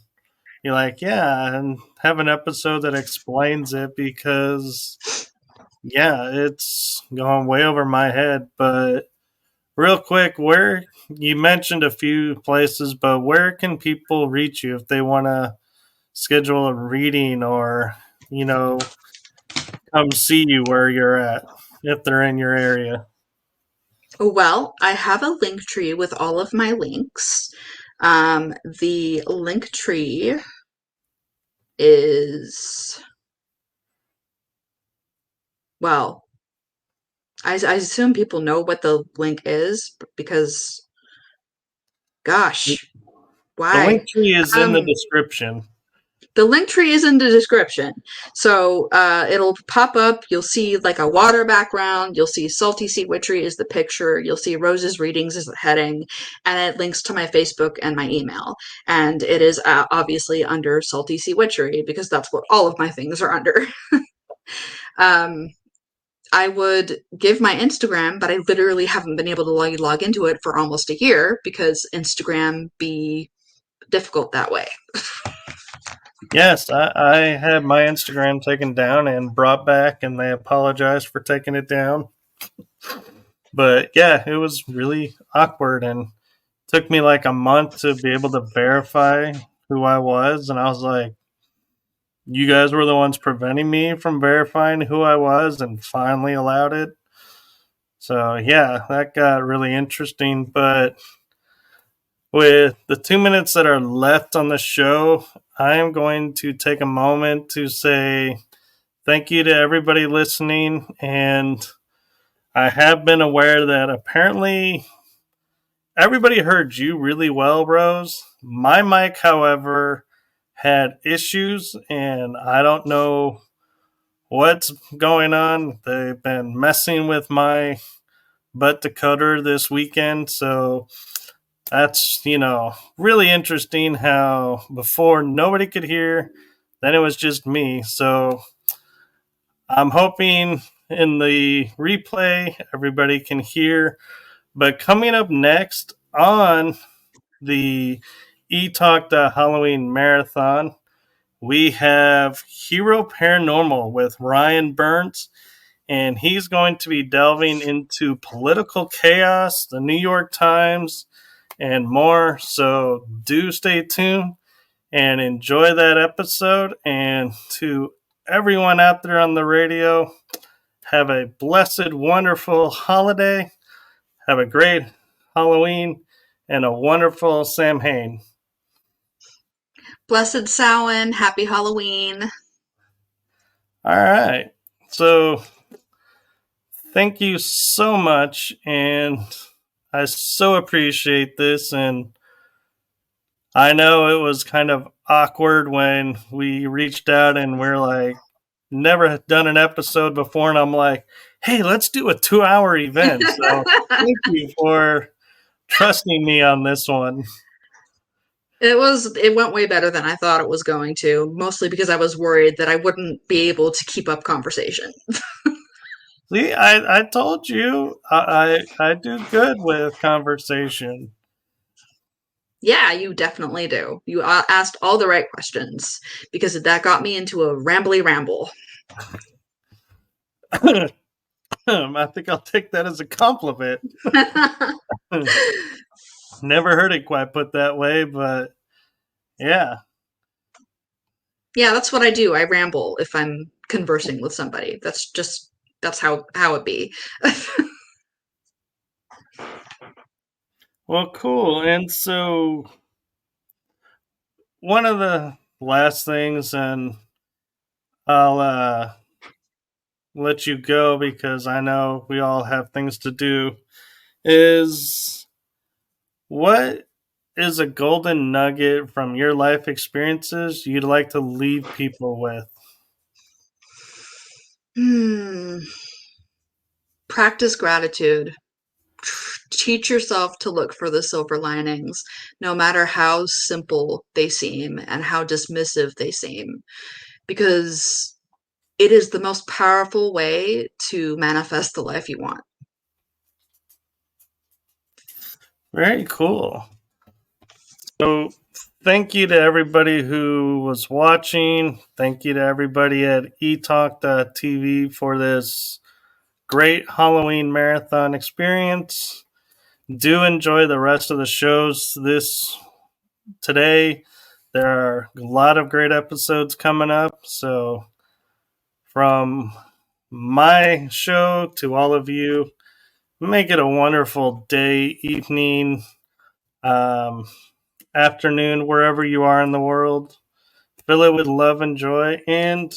you're like, yeah, and have an episode that explains it because yeah, it's going way over my head. But real quick, where you mentioned a few places, but where can people reach you if they want to schedule a reading or, you know, come see you where you're at if they're in your area? Well, I have a link tree with all of my links. The link tree is, well, I assume people know what the link is because, gosh, The why? link tree is in the Um, description. the link tree is in the description. So it'll pop up. You'll see like a water background. You'll see Salty Sea Witchery is the picture. You'll see Rose's Readings is the heading. And it links to my Facebook and my email. And it is obviously under Salty Sea Witchery because that's what all of my things are under. um, I would give my Instagram, but I literally haven't been able to log into it for almost a year because Instagram be difficult that way. Yes, I had my Instagram taken down and brought back, and they apologized for taking it down. But yeah, it was really awkward and took me like a month to be able to verify who I was. And I was like, you guys were the ones preventing me from verifying who I was and finally allowed it. So yeah, that got really interesting. But with the 2 minutes that are left on the show, I am going to take a moment to say thank you to everybody listening. And I have been aware that apparently everybody heard you really well, Rose. My mic, however, had issues, and I don't know what's going on. They've been messing with my butt decoder this weekend, so that's, really interesting how before nobody could hear, then it was just me. So I'm hoping in the replay everybody can hear. But coming up next on the eTalk Halloween Marathon, we have Hero Paranormal with Ryan Burns, and he's going to be delving into political chaos, the New York Times, and more. So do stay tuned and enjoy that episode. And to everyone out there on the radio, have a blessed, wonderful holiday. Have a great Halloween and a wonderful Samhain. Blessed Samhain, happy Halloween. All right. So thank you so much. And I so appreciate this. And I know it was kind of awkward when we reached out and we're like, never done an episode before. And I'm like, hey, let's do a 2-hour event. So thank you for trusting me on this one. It went way better than I thought it was going to, mostly because I was worried that I wouldn't be able to keep up conversation. See, I told you I do good with conversation. Yeah, you definitely do. You asked all the right questions because that got me into a rambly ramble. I think I'll take that as a compliment. Never heard it quite put that way, but yeah. Yeah, that's what I do. I ramble if I'm conversing with somebody. That's how it be. Well, cool. And so one of the last things, and I'll let you go because I know we all have things to do, is what is a golden nugget from your life experiences you'd like to leave people with? Practice gratitude. Teach yourself to look for the silver linings, no matter how simple they seem and how dismissive they seem, because it is the most powerful way to manifest the life you want. Very cool. So, thank you to everybody who was watching. Thank you to everybody at eTalk.tv for this great Halloween marathon experience. Do enjoy the rest of the shows today. There are a lot of great episodes coming up. So, from my show to all of you, make it a wonderful day, evening, afternoon, wherever you are in the world. Fill it with love and joy and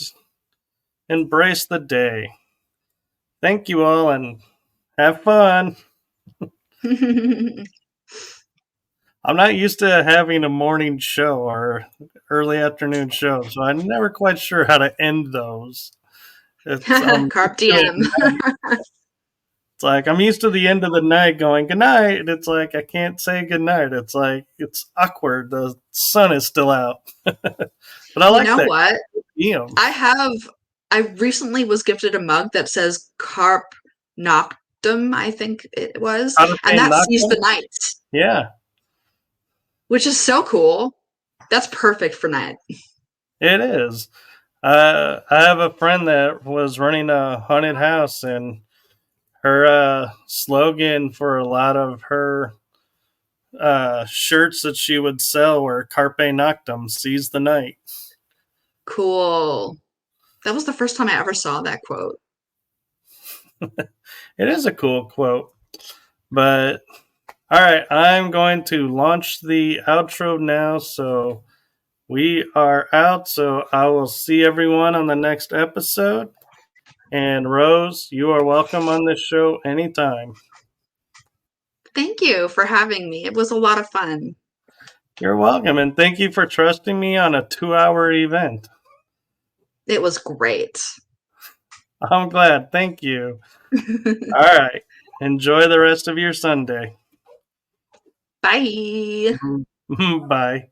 embrace the day. Thank you all and have fun. I'm not used to having a morning show or early afternoon show, so I'm never quite sure how to end those. Carpe diem. It's like I'm used to the end of the night going good night, and it's like I can't say good night. It's like it's awkward. The sun is still out, but I like that. What? Damn. I recently was gifted a mug that says Carp Noctum, I think it was, and that sees the night. Yeah. Which is so cool. That's perfect for night. It is. I have a friend that was running a haunted house, and her slogan for a lot of her shirts that she would sell were Carpe Noctem, seize the night. Cool. That was the first time I ever saw that quote. It is a cool quote. But all right, I'm going to launch the outro now. So we are out. So I will see everyone on the next episode. And Rose, you are welcome on this show anytime. Thank you for having me. It was a lot of fun. You're welcome. And thank you for trusting me on a 2-hour event. It was great. I'm glad. Thank you. All right. Enjoy the rest of your Sunday. Bye. Bye.